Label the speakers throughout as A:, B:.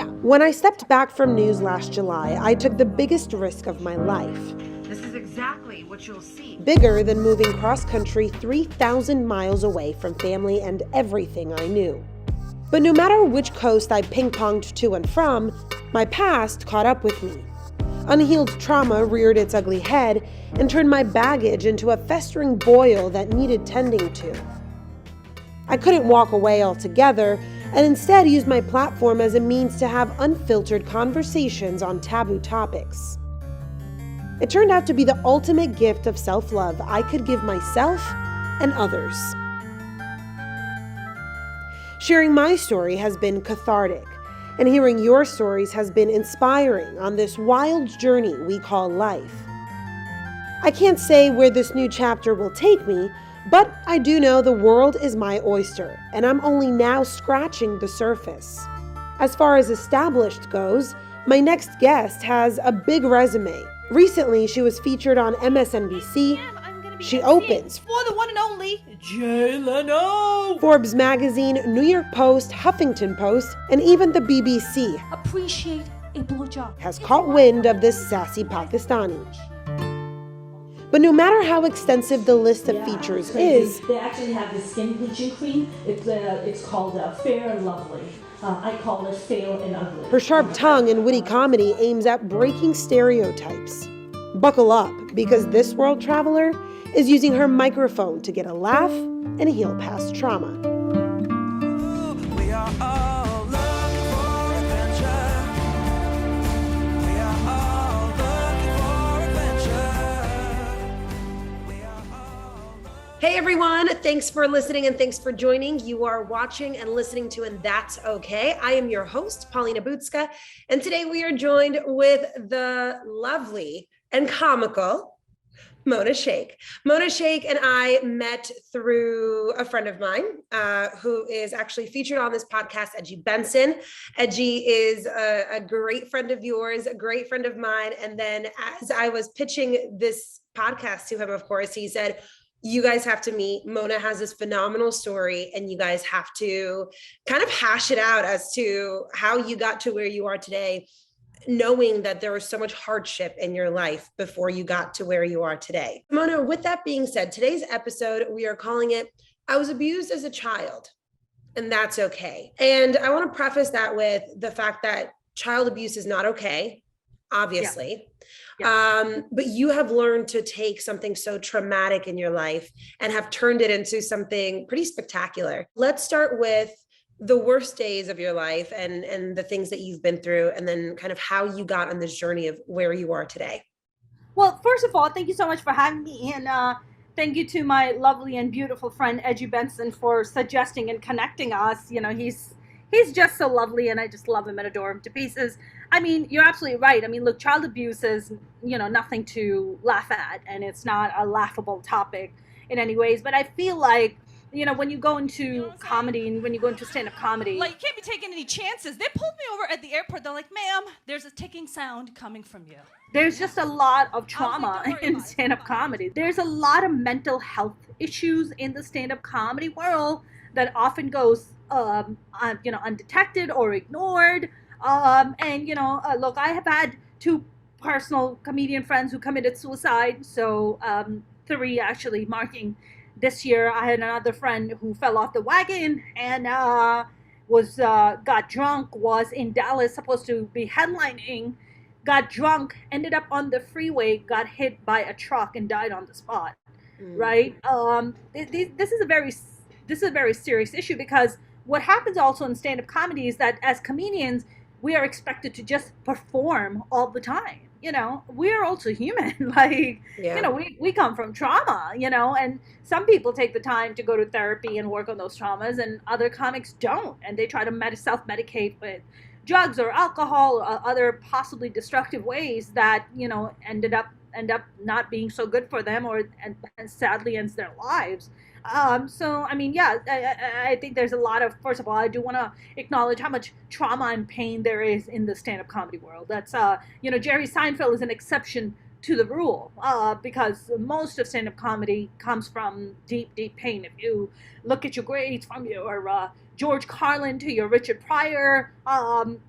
A: When I stepped back from news last July, I took the biggest risk of my life.
B: This is exactly what you'll see.
A: Bigger than moving cross-country 3,000 miles away from family and everything I knew. But no matter which coast I ping-ponged to and from, my past caught up with me. Unhealed trauma reared its ugly head and turned my baggage into a festering boil that needed tending to. I couldn't walk away altogether, and instead used my platform as a means to have unfiltered conversations on taboo topics. It turned out to be the ultimate gift of self-love I could give myself and others. Sharing my story has been cathartic, and hearing your stories has been inspiring on this wild journey we call life. I can't say where this new chapter will take me, but I do know the world is my oyster, and I'm only now scratching the surface. As far as established goes, my next guest has a big resume. Recently, she was featured on MSNBC. She opens
C: for the one and only Jay Leno.
A: Forbes magazine, New York Post, Huffington Post, and even the BBC
C: Appreciate a blowjob.
A: has caught wind of this sassy Pakistani. But no matter how extensive the list of features is,
D: they actually have this skin bleaching cream. It's called Fair and Lovely. I call it Fair and Ugly.
A: her sharp tongue and witty comedy aims at breaking stereotypes. Buckle up, because this world traveler is using her microphone to get a laugh and heal past trauma.
E: We are all looking for adventure. We are all looking for adventure. We are all
A: Hey everyone, thanks for listening and thanks for joining. You are watching and listening to And That's Okay. I am your host, Paulina Butska, and today we are joined with the lovely and comical Mona Shaikh. Mona Shaikh and I met through a friend of mine who is actually featured on this podcast, Edgy Benson. Edgy is a great friend of yours, a great friend of mine. And then as I was pitching this podcast to him, of course, he said, you guys have to meet. Mona has this phenomenal story and you guys have to kind of hash it out as to how you got to where you are today, knowing that there was so much hardship in your life before you got to where you are today. Mona, with that being said, today's episode, we are calling it, I was abused as a child, and that's okay. And I want to preface that with the fact that child abuse is not okay, obviously. Yeah. But you have learned to take something so traumatic in your life and have turned it into something pretty spectacular. Let's start with the worst days of your life and the things that you've been through, and then kind of how you got on this journey of where you are today.
C: Well, first of all, thank you so much for having me. And thank you to my lovely and beautiful friend, Edgy Benson, for suggesting and connecting us. You know, he's just so lovely and I just love him and adore him to pieces. I mean, you're absolutely right. I mean, look, child abuse is, nothing to laugh at, and it's not a laughable topic in any ways. But I feel like, when you go into comedy and when you go into stand-up comedy,
F: like, you can't be taking any chances. They pulled me over at the airport. They're like, ma'am, there's a ticking sound coming from you.
C: There's just a lot of trauma in stand-up comedy. There's a lot of mental health issues in the stand-up comedy world that often goes, undetected or ignored. Look, I have had 2 personal comedian friends who committed suicide. So 3 actually, marking this year. I had another friend who fell off the wagon and got drunk, was in Dallas, supposed to be headlining, got drunk, ended up on the freeway, got hit by a truck and died on the spot. Right? This is a very serious issue, because what happens also in stand-up comedy is that as comedians, we are expected to just perform all the time. We're also human. We come from trauma, and some people take the time to go to therapy and work on those traumas, and other comics don't. And they try to self-medicate with drugs or alcohol or other possibly destructive ways that, end up not being so good for them, and sadly ends their lives. I think there's a lot of, first of all, I do want to acknowledge how much trauma and pain there is in the stand-up comedy world. That's, Jerry Seinfeld is an exception to the rule, because most of stand-up comedy comes from deep, deep pain. If you look at your grades from your George Carlin to your Richard Pryor,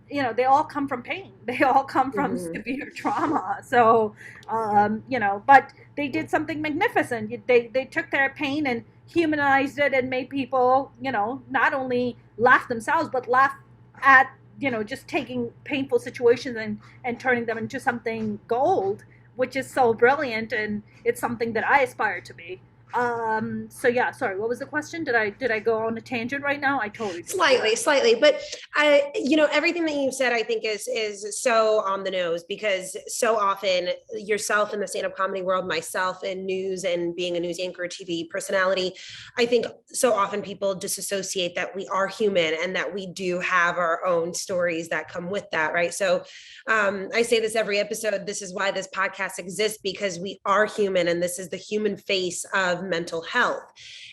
C: they all come from pain. They all come from severe trauma. So, but they did something magnificent. They took their pain and humanized it and made people, not only laugh themselves, but laugh at, just taking painful situations and turning them into something gold, which is so brilliant. And it's something that I aspire to be. Sorry, what was the question? Did I go on a tangent right now? I totally did.
A: Slightly, but everything that you said, I think is so on the nose, because so often yourself in the stand-up comedy world, myself in news and being a news anchor, TV personality, I think so often people disassociate that we are human and that we do have our own stories that come with that. Right. So, I say this every episode, this is why this podcast exists, because we are human and this is the human face of mental health.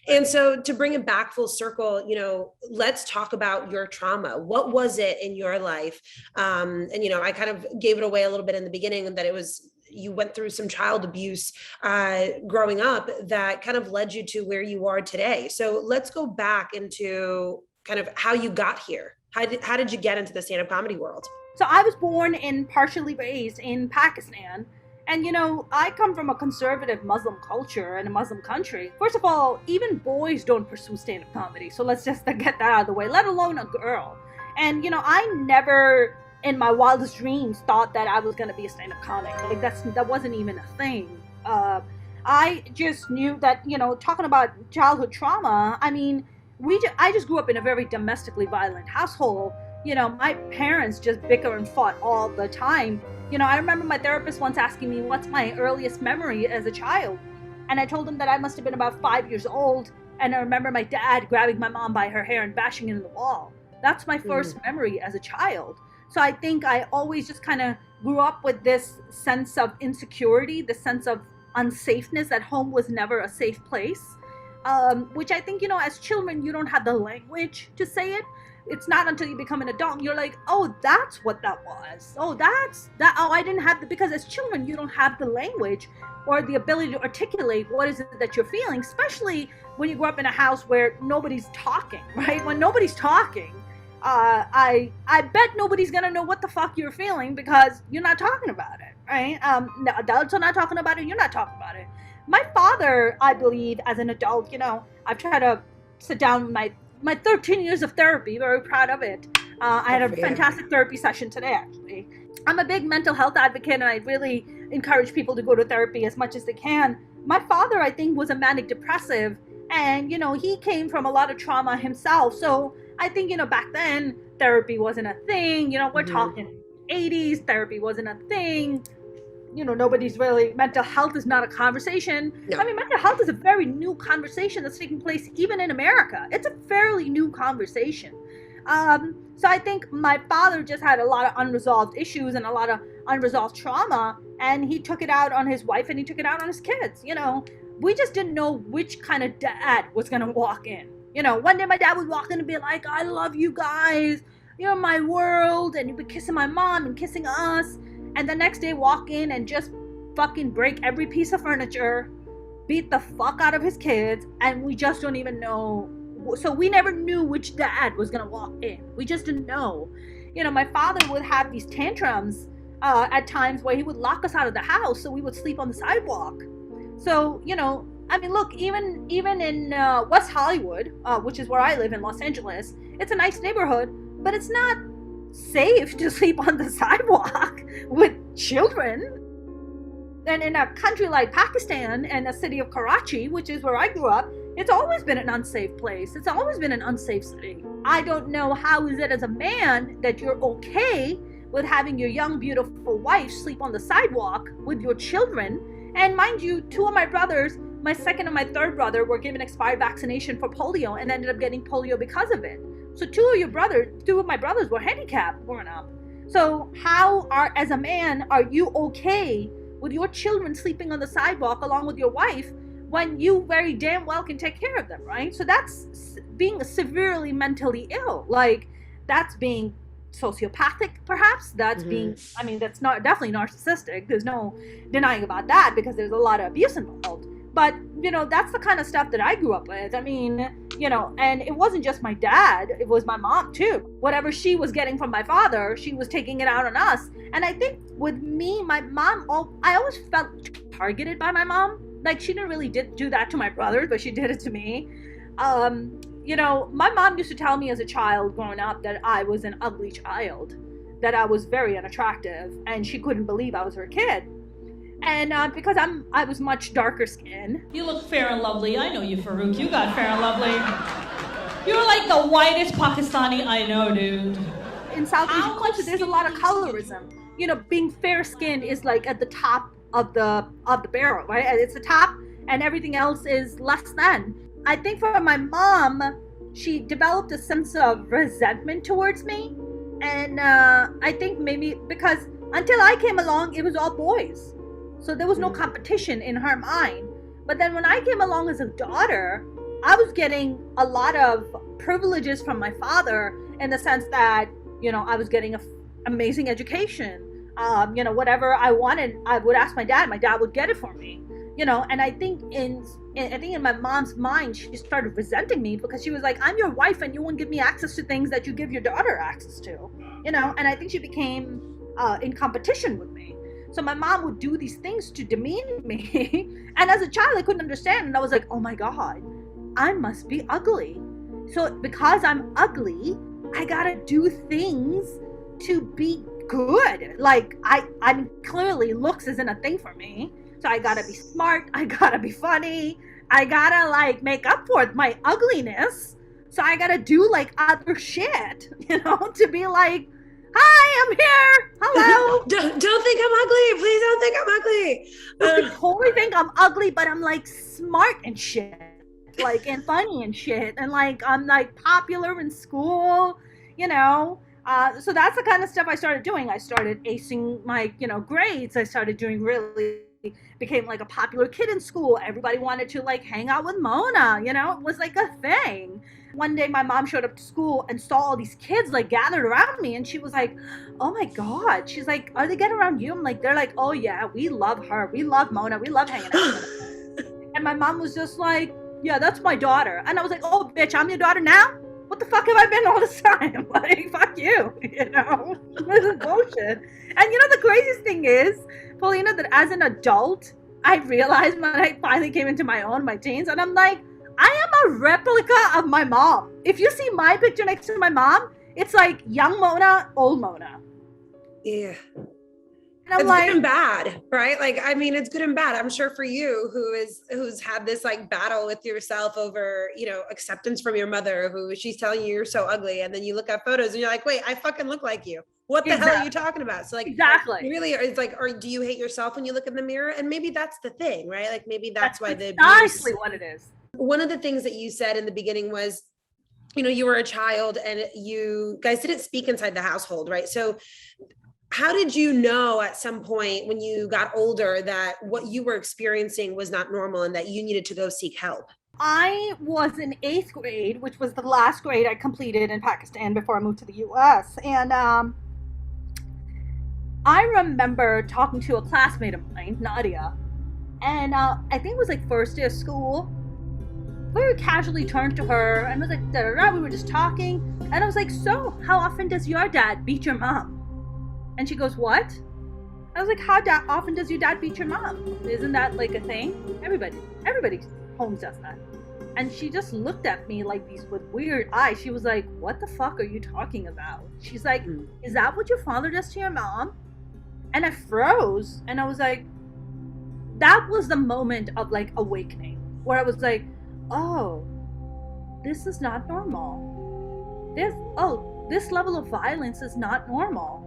A: And so to bring it back full circle, let's talk about your trauma. What was it in your life? I kind of gave it away a little bit in the beginning, that it was, you went through some child abuse growing up that kind of led you to where you are today. So let's go back into kind of how you got here. How did you get into the stand-up comedy world?
C: So I was born and partially raised in Pakistan. And, I come from a conservative Muslim culture and a Muslim country. First of all, even boys don't pursue stand-up comedy. So let's just get that out of the way, let alone a girl. And, I never in my wildest dreams thought that I was going to be a stand-up comic. Like that wasn't even a thing. I just knew that, talking about childhood trauma, I just grew up in a very domestically violent household. My parents just bicker and fought all the time. I remember my therapist once asking me, what's my earliest memory as a child? And I told him that I must have been about 5 years old. And I remember my dad grabbing my mom by her hair and bashing it in the wall. That's my first memory as a child. So I think I always just kind of grew up with this sense of insecurity, the sense of unsafeness, that home was never a safe place. Which I think, as children, you don't have the language to say it. It's not until you become an adult, you're like, oh, that's what that was. Oh, that's that. Oh, I didn't have because as children, you don't have the language or the ability to articulate what is it that you're feeling, especially when you grow up in a house where nobody's talking, right? When nobody's talking, I bet nobody's going to know what the fuck you're feeling because you're not talking about it, right? Adults are not talking about it. You're not talking about it. My father, I believe, as an adult, I've tried to sit down with my 13 years of therapy, very proud of it. I had a fantastic therapy session today, actually. I'm a big mental health advocate, and I really encourage people to go to therapy as much as they can. My father, I think, was a manic depressive, and, he came from a lot of trauma himself. So I think, back then, therapy wasn't a thing. We're talking 80s, therapy wasn't a thing. Nobody's really, mental health is not a conversation. No. Mental health is a very new conversation that's taking place even in America. It's a fairly new conversation. So I think my father just had a lot of unresolved issues and a lot of unresolved trauma, and he took it out on his wife and he took it out on his kids. We just didn't know which kind of dad was going to walk in. One day my dad would walk in and be like, I love you guys. You're my world. And he'd be kissing my mom and kissing us. And the next day walk in and just fucking break every piece of furniture, beat the fuck out of his kids, and we just don't even know. So we never knew which dad was gonna walk in. We just didn't know. My father would have these tantrums at times where he would lock us out of the house so we would sleep on the sidewalk. So, look, even in West Hollywood, which is where I live in Los Angeles, it's a nice neighborhood, but it's not safe to sleep on the sidewalk with children. And in a country like Pakistan and the city of Karachi, which is where I grew up, it's always been an unsafe place. It's always been an unsafe city. I don't know how is it as a man that you're okay with having your young, beautiful wife sleep on the sidewalk with your children. And mind you, two of my brothers, my second and my third brother, were given expired vaccination for polio and ended up getting polio because of it. So two of my brothers were handicapped growing up. So as a man, are you okay with your children sleeping on the sidewalk along with your wife when you very damn well can take care of them, right? So that's being severely mentally ill. Like, that's being sociopathic, perhaps. That's being, that's not definitely narcissistic. There's no denying about that because there's a lot of abuse involved. But, that's the kind of stuff that I grew up with. And it wasn't just my dad, it was my mom too. Whatever she was getting from my father, she was taking it out on us. And I think with me, my mom, I always felt targeted by my mom. Like, she didn't really do that to my brothers, but she did it to me. My mom used to tell me as a child growing up that I was an ugly child, that I was very unattractive, and she couldn't believe I was her kid. And because I was much darker skinned.
G: You look fair and lovely. I know you, Farouk. You got fair and lovely. You're like the whitest Pakistani I know, dude.
C: In South Asian culture, there's a lot of colorism. Being fair skinned is like at the top of the barrel, right? It's the top, and everything else is less than. I think for my mom, she developed a sense of resentment towards me. And I think maybe because until I came along, it was all boys. So there was no competition in her mind. But then when I came along as a daughter, I was getting a lot of privileges from my father in the sense that, I was getting an amazing education. Whatever I wanted, I would ask my dad would get it for me. And I think in my mom's mind, she started resenting me because she was like, I'm your wife and you won't give me access to things that you give your daughter access to, and I think she became in competition with me. So my mom would do these things to demean me. And as a child, I couldn't understand. And I was like, oh my God, I must be ugly. So because I'm ugly, I gotta do things to be good. Like, I'm clearly looks isn't a thing for me. So I gotta be smart, I gotta be funny, I gotta make up for my ugliness. So I gotta do other shit, to be like, hi, I'm here, hello.
A: don't think I'm ugly, please don't think I'm ugly.
C: I totally think I'm ugly, but I'm smart and shit, and funny and shit, and I'm popular in school, so that's the kind of stuff I started doing. I started acing my grades. I started doing became a popular kid in school. Everybody wanted to hang out with Mona, it was a thing. One day my mom showed up to school and saw all these kids gathered around me, and she was like, oh my God. She's like, are they getting around you? I'm like, they're like, oh yeah, we love her, we love Mona, we love hanging out with her. And my mom was just like, yeah, that's my daughter. And I was like, oh bitch, I'm your daughter now? What the fuck have I been all this time? Fuck you, this is bullshit. And the craziest thing is, Paulina, that as an adult, I realized when I finally came into my teens, and I'm like, I am a replica of my mom. If you see my picture next to my mom, it's young Mona, old Mona.
A: Yeah.
C: And I'm
A: it's good and bad, right? It's good and bad. I'm sure for you, who's had this battle with yourself over, acceptance from your mother, who she's telling you you're so ugly, and then you look at photos and you're like, wait, I fucking look like you. What the hell are you talking about? So
C: exactly.
A: Really, it's or do you hate yourself when you look in the mirror? And maybe that's the thing, right? Maybe that's why the
C: precisely what it is.
A: One of the things that you said in the beginning was, you were a child and you guys didn't speak inside the household, right? So how did you know at some point when you got older that what you were experiencing was not normal and that you needed to go seek help?
C: I was in 8th grade, which was the last grade I completed in Pakistan before I moved to the US. And I remember talking to a classmate of mine, Nadia, and I think it was first day of school. Very casually turned to her and was like, da, da, da. We were just talking. And I was like, so how often does your dad beat your mom? And she goes, what? I was like, how often does your dad beat your mom? Isn't that a thing? Everybody home does that. And she just looked at me with weird eyes. She was like, what the fuck are you talking about? She's like, is that what your father does to your mom? And I froze, and I was like, that was the moment of awakening, where I was like, oh, this is not normal. This level of violence is not normal.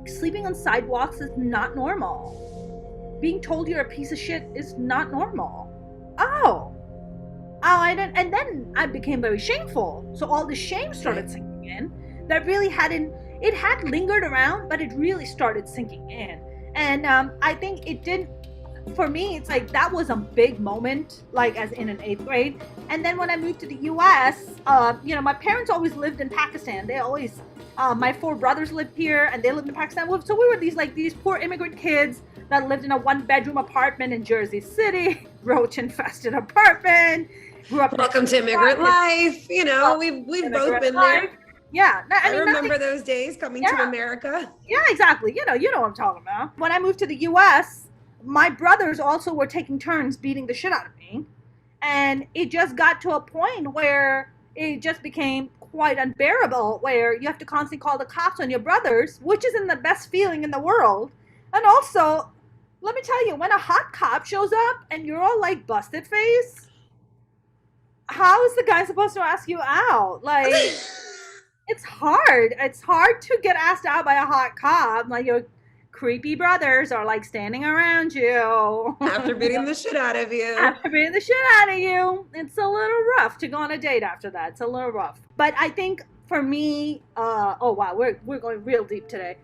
C: Sleeping on sidewalks is not normal. Being told you're a piece of shit is not normal. And then I became very shameful. So all the shame started sinking in. That really had lingered around, but it really started sinking in. And I think it did, for me, it's that was a big moment, as in an 8th grade. And then when I moved to the US, my parents always lived in Pakistan. They always, my 4 brothers lived here and they lived in Pakistan. So we were these poor immigrant kids that lived in a 1-bedroom apartment in Jersey City, roach-infested apartment. grew up.
A: Welcome to immigrant life. You know, we've both been there.
C: Yeah,
A: I remember those days coming to America.
C: Yeah, exactly. You know what I'm talking about. When I moved to the U.S., my brothers also were taking turns beating the shit out of me, and it just got to a point where it just became quite unbearable, where you have to constantly call the cops on your brothers, which isn't the best feeling in the world. And also, let me tell you, when a hot cop shows up and you're all like busted face, how is the guy supposed to ask you out? Like, it's hard. It's hard to get asked out by a hot cop. Like, your creepy brothers are like standing around you.
A: After beating the shit out of you.
C: After beating the shit out of you. It's a little rough to go on a date after that. It's a little rough. But I think for me, oh wow, we're going real deep today.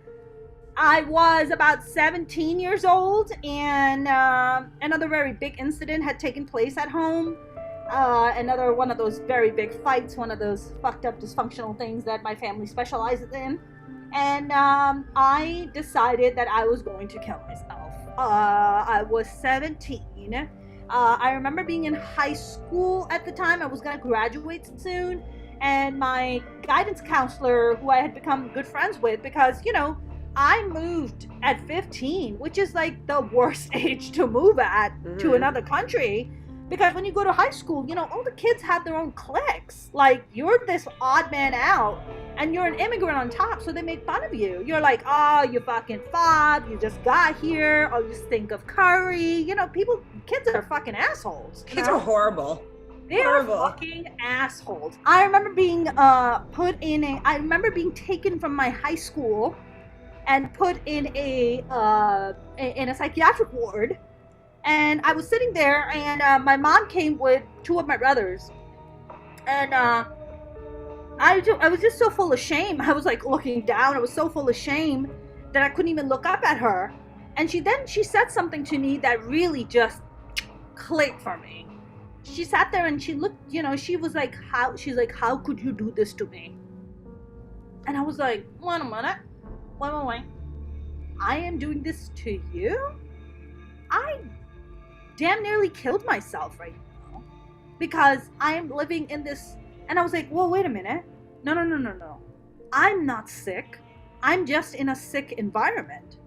C: I was about 17 years old, and another very big incident had taken place at home. Another one of those very big fights, one of those fucked up dysfunctional things that my family specializes in. And I decided that I was going to kill myself. I was 17. I remember being in high school at the time. I was going to graduate soon. And my guidance counselor, who I had become good friends with, because, you know, I moved at 15, which is like the worst age to move at to another country. Because when you go to high school, you know, all the kids have their own cliques. Like, you're this odd man out, and you're an immigrant on top, so they make fun of you. You're like, oh, you fucking fob, you just got here, or you stink of curry. You know, kids are fucking assholes.
A: Kids are horrible.
C: They are fucking assholes. I remember being I remember being taken from my high school and put in a psychiatric ward. And I was sitting there, and my mom came with two of my brothers. And I was just so full of shame. I was like looking down. I was so full of shame that I couldn't even look up at her. And she said something to me that really just clicked for me. She sat there and she looked, you know, she was like, how could you do this to me? And I was like, wait a minute. Wait. I am doing this to you? I damn nearly killed myself right now because I am living in this. And I was like, well, wait a minute. No. I'm not sick. I'm just in a sick environment.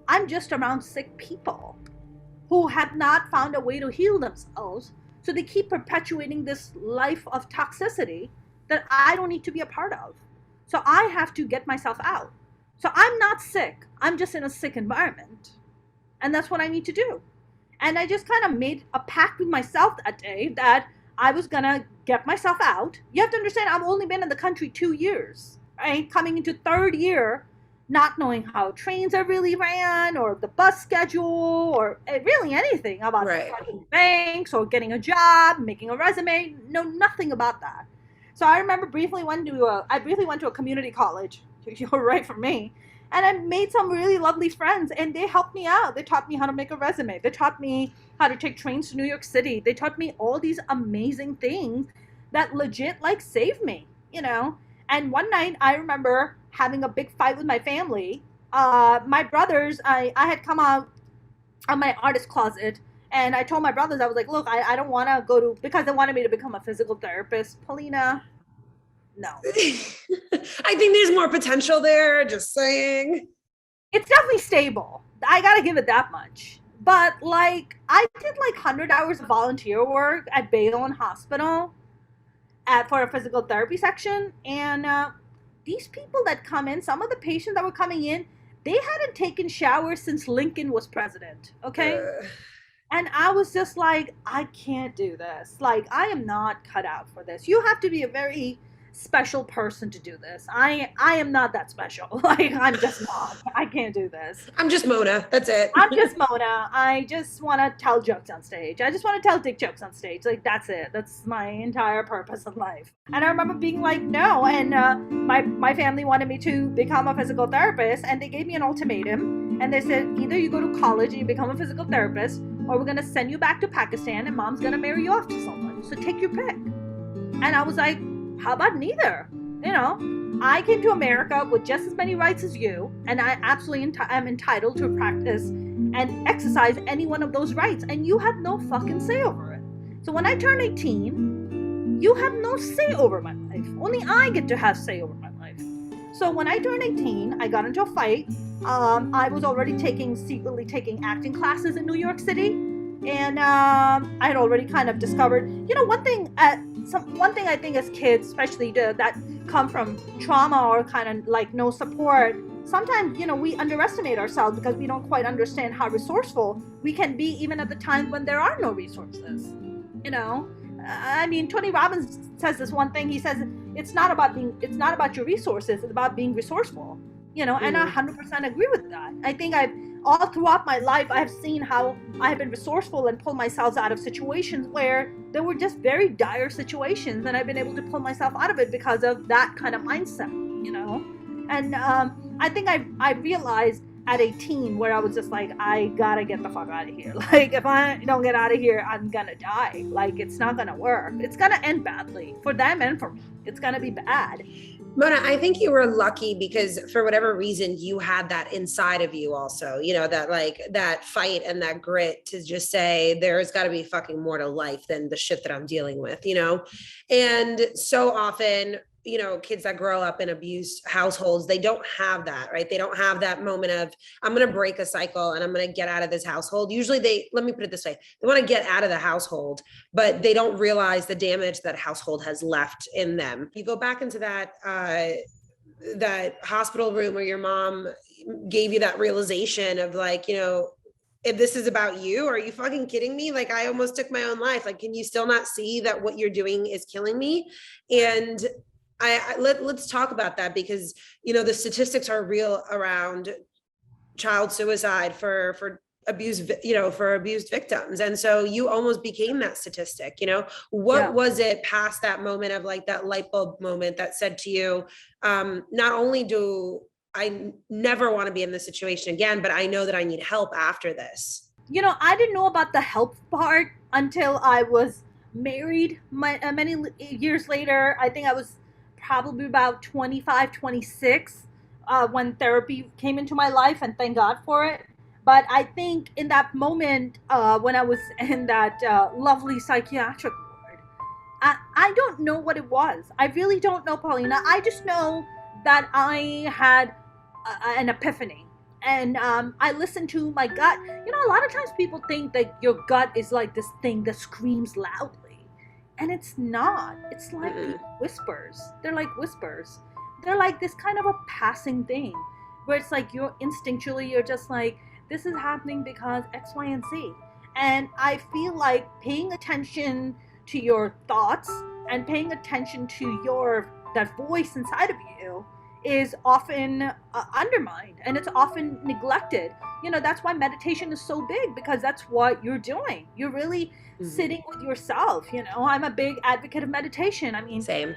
C: I'm just around sick people who have not found a way to heal themselves. So they keep perpetuating this life of toxicity that I don't need to be a part of. So I have to get myself out. So I'm not sick. I'm just in a sick environment. And that's what I need to do. And I just kind of made a pact with myself that day that I was going to get myself out. You have to understand, I've only been in the country 2 years, right? Coming into third year, not knowing how trains are really ran or the bus schedule or really anything about banks or getting a job, making a resume. Know nothing about that. So I remember I briefly went to a community college, right for me. And I made some really lovely friends, and they helped me out. They taught me how to make a resume. They taught me how to take trains to New York City. They taught me all these amazing things that legit like saved me, you know. And one night I remember having a big fight with my family. My brothers, I had come out of my artist closet, and I told my brothers, I was like, look, I don't want to go to, because they wanted me to become a physical therapist. Paulina, no.
A: I think there's more potential there, just saying.
C: It's definitely stable. I gotta give it that much. But like, I did like 100 hours of volunteer work at Bayonne Hospital for a physical therapy section. And these people that come in, some of the patients that were coming in, they hadn't taken showers since Lincoln was president, okay? And I was just like, I can't do this. Like, I am not cut out for this. You have to be a very special person to do this. I am not that special. Like, I'm just not. I can't do this.
A: I'm just Mona. That's it.
C: I'm just Mona. I just want to tell jokes on stage. I just want to tell dick jokes on stage. Like, that's it. That's my entire purpose in life. And I remember being like, no. And my family wanted me to become a physical therapist, and they gave me an ultimatum. And they said, either you go to college and you become a physical therapist, or we're going to send you back to Pakistan and mom's going to marry you off to someone. So take your pick. And I was like, how about neither? You know, I came to America with just as many rights as you, and I absolutely am entitled to practice and exercise any one of those rights, and you have no fucking say over it. So when I turn 18, you have no say over my life. Only I get to have say over my life. So when I turned 18, I got into a fight. I was already secretly taking acting classes in New York City. And I had already kind of discovered, one thing I think as kids, especially that come from trauma or kind of like no support, sometimes, we underestimate ourselves because we don't quite understand how resourceful we can be even at the times when there are no resources. I mean, Tony Robbins says this one thing. He says, it's not about your resources, it's about being resourceful. And I 100% agree with that. I think all throughout my life, I have seen how I have been resourceful and pull myself out of situations where there were just very dire situations, and I've been able to pull myself out of it because of that kind of mindset, And I think I realized at 18 where I was just like, I gotta get the fuck out of here. Like, if I don't get out of here, I'm gonna die. Like, it's not gonna work. It's gonna end badly for them and for me. It's gonna be bad.
A: Mona, I think you were lucky because for whatever reason, you had that inside of you also, that fight and that grit to just say, there's got to be fucking more to life than the shit that I'm dealing with, And so often, kids that grow up in abused households, they don't have that, right? They don't have that moment of, I'm going to break a cycle and I'm going to get out of this household. Usually let me put it this way. They want to get out of the household, but they don't realize the damage that household has left in them. You go back into that hospital room where your mom gave you that realization of like, if this is about you, are you fucking kidding me? Like, I almost took my own life. Like, can you still not see that what you're doing is killing me? And let's talk about that because, the statistics are real around child suicide for abused victims. And so you almost became that statistic, what was it past that moment of like that light bulb moment that said to you, not only do I never want to be in this situation again, but I know that I need help after this?
C: I didn't know about the help part until I was married many years later. I think I was probably about 25, 26 when therapy came into my life, and thank God for it. But I think in that moment when I was in that lovely psychiatric ward, I don't know what it was. I really don't know, Paulina. I just know that I had an epiphany. And I listened to my gut. A lot of times people think that your gut is like this thing that screams loudly. And it's not. It's like whispers. They're like whispers. They're like this kind of a passing thing where it's like you're just like, this is happening because X, Y, and Z. And I feel like paying attention to your thoughts and paying attention to that voice inside of you is often undermined, and it's often neglected. That's why meditation is so big, because that's what you're doing. You're really sitting with yourself. I'm a big advocate of meditation. I mean,
A: same.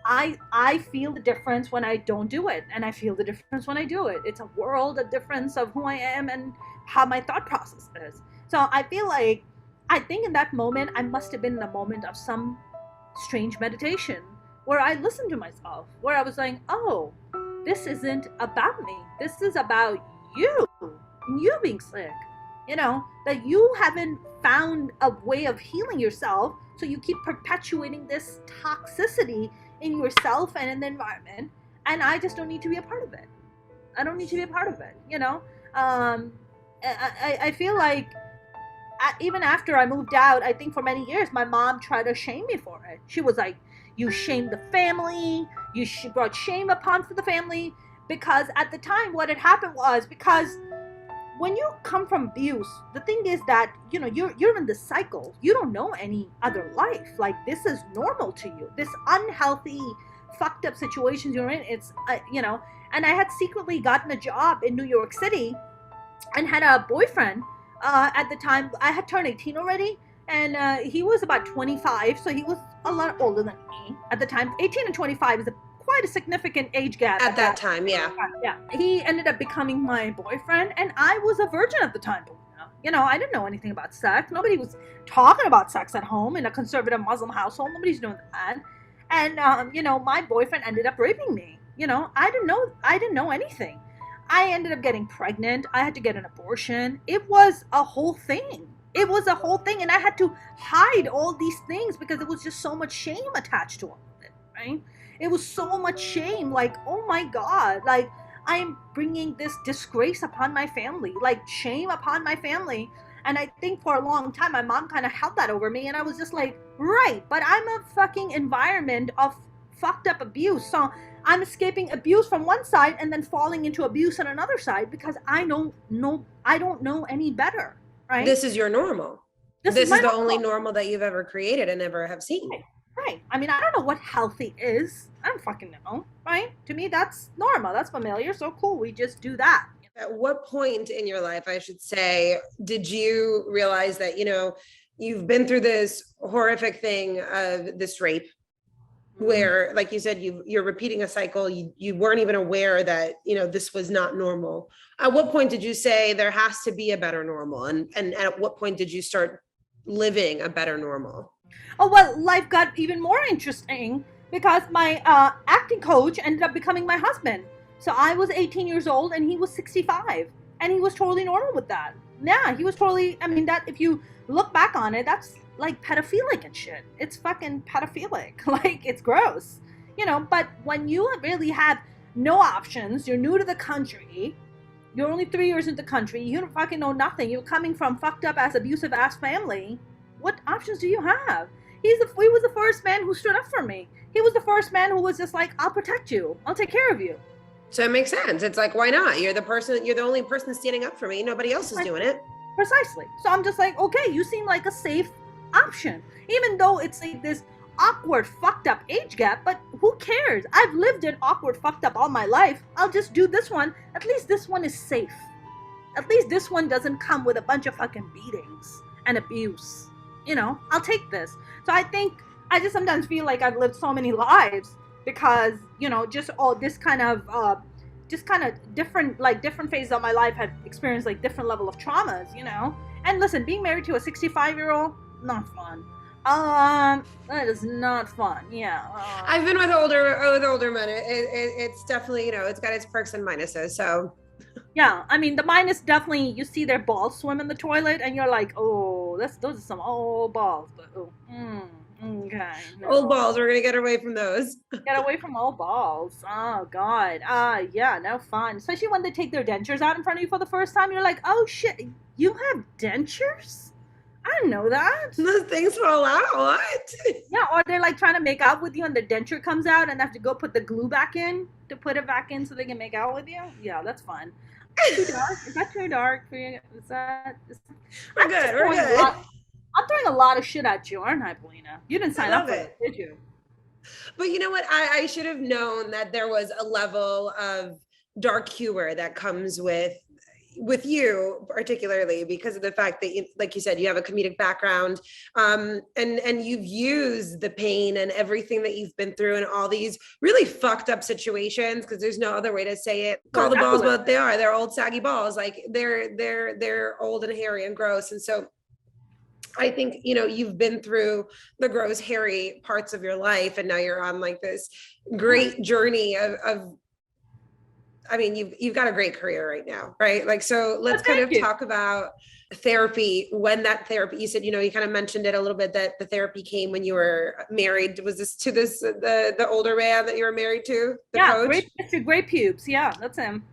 C: I feel the difference when I don't do it, and I feel the difference when I do it. It's a world of difference of who I am and how my thought process is. So I think in that moment, I must have been in a moment of some strange meditation where I listened to myself, where I was like, oh, this isn't about me. This is about you and you being sick. That you haven't found a way of healing yourself. So you keep perpetuating this toxicity in yourself and in the environment. And I just don't need to be a part of it. I don't need to be a part of it. I feel like even after I moved out, I think for many years, my mom tried to shame me for it. She was like, you shamed the family. You brought shame upon for the family. Because at the time, what had happened was, because when you come from abuse, the thing is that, you're in this cycle. You don't know any other life. Like, this is normal to you. This unhealthy, fucked up situations you're in, it's, and I had secretly gotten a job in New York City and had a boyfriend at the time. I had turned 18 already, and he was about 25, so he was a lot older than me at the time. 18 and 25 is quite a significant age gap
A: at that time. Yeah.
C: He ended up becoming my boyfriend, and I was a virgin at the time. I didn't know anything about sex. Nobody was talking about sex at home in a conservative Muslim household. Nobody's doing that. And my boyfriend ended up raping me. I didn't know anything. I ended up getting pregnant. I had to get an abortion. It was a whole thing. It was a whole thing, and I had to hide all these things because there was just so much shame attached to all of it, right? It was so much shame, like, oh my God, like, I'm bringing this disgrace upon my family, like shame upon my family. And I think for a long time, my mom kind of held that over me, and I was just like, right, but I'm a fucking environment of fucked up abuse. So I'm escaping abuse from one side and then falling into abuse on another side because I don't know any better. Right?
A: This is your normal. This is the only normal that you've ever created and ever have seen.
C: Right. I mean, I don't know what healthy is. I don't fucking know. Right? To me, that's normal. That's familiar. So cool. We just do that.
A: At what point in your life, I should say, did you realize that, you've been through this horrific thing of this rape where, like you said, you're repeating a cycle. You weren't even aware that, this was not normal. At what point did you say there has to be a better normal? And at what point did you start living a better normal?
C: Oh, well, life got even more interesting because my acting coach ended up becoming my husband. So I was 18 years old and he was 65, and he was totally normal with that. Yeah, he was totally, I mean, that if you look back on it, that's like pedophilic and shit. It's fucking pedophilic. Like, it's gross. But when you really have no options, you're new to the country, you're only 3 years into the country, you don't fucking know nothing, you're coming from fucked up ass, abusive ass family, what options do you have? He was the first man who stood up for me. He was the first man who was just like, I'll protect you. I'll take care of you.
A: So it makes sense. It's like, why not? You're the only person standing up for me. Nobody else is doing it.
C: Precisely. So I'm just like, okay, you seem like a safe option. Even though it's like this awkward, fucked up age gap, but who cares? I've lived in awkward, fucked up all my life. I'll just do this one. At least this one is safe. At least this one doesn't come with a bunch of fucking beatings and abuse. I'll take this. So I just sometimes feel like I've lived so many lives because, just all this kind of different phases of my life have experienced like different level of traumas, And listen, being married to a 65-year-old, not fun. That is not fun. Yeah.
A: I've been with older men. It's definitely, it's got its perks and minuses. So.
C: Yeah, I mean, the minus definitely, you see their balls swim in the toilet and you're like, oh, those are some old balls. But, okay. No.
A: Old balls, we're going to get away from those.
C: Get away from old balls. Oh, God. Yeah, no fun. Especially when they take their dentures out in front of you for the first time. You're like, oh, shit, you have dentures? I didn't know that.
A: Those things fall out. What?
C: Yeah, or they're like trying to make out with you and the denture comes out and they have to go put the glue back in to put it back in so they can make out with you. Yeah, that's fun. Too dark? Is that too dark for you?
A: We're good.
C: I'm throwing a lot of shit at you, aren't I, Polina? You didn't sign up for it, did you?
A: But you know what? I should have known that there was a level of dark humor that comes with you, particularly because of the fact that, like you said, you have a comedic background, and you've used the pain and everything that you've been through and all these really fucked up situations, because there's no other way to say it. Call the balls what they are. They're old saggy balls. Like they're old and hairy and gross. And so I think, you've been through the gross, hairy parts of your life, and now you're on like this great journey of I mean, you've got a great career right now, right? Like, so let's kind of talk about therapy. When that therapy, you said, you kind of mentioned it a little bit, that the therapy came when you were married. Was this to the older man that you were married to? The coach?
C: Great pubes. Yeah, that's him.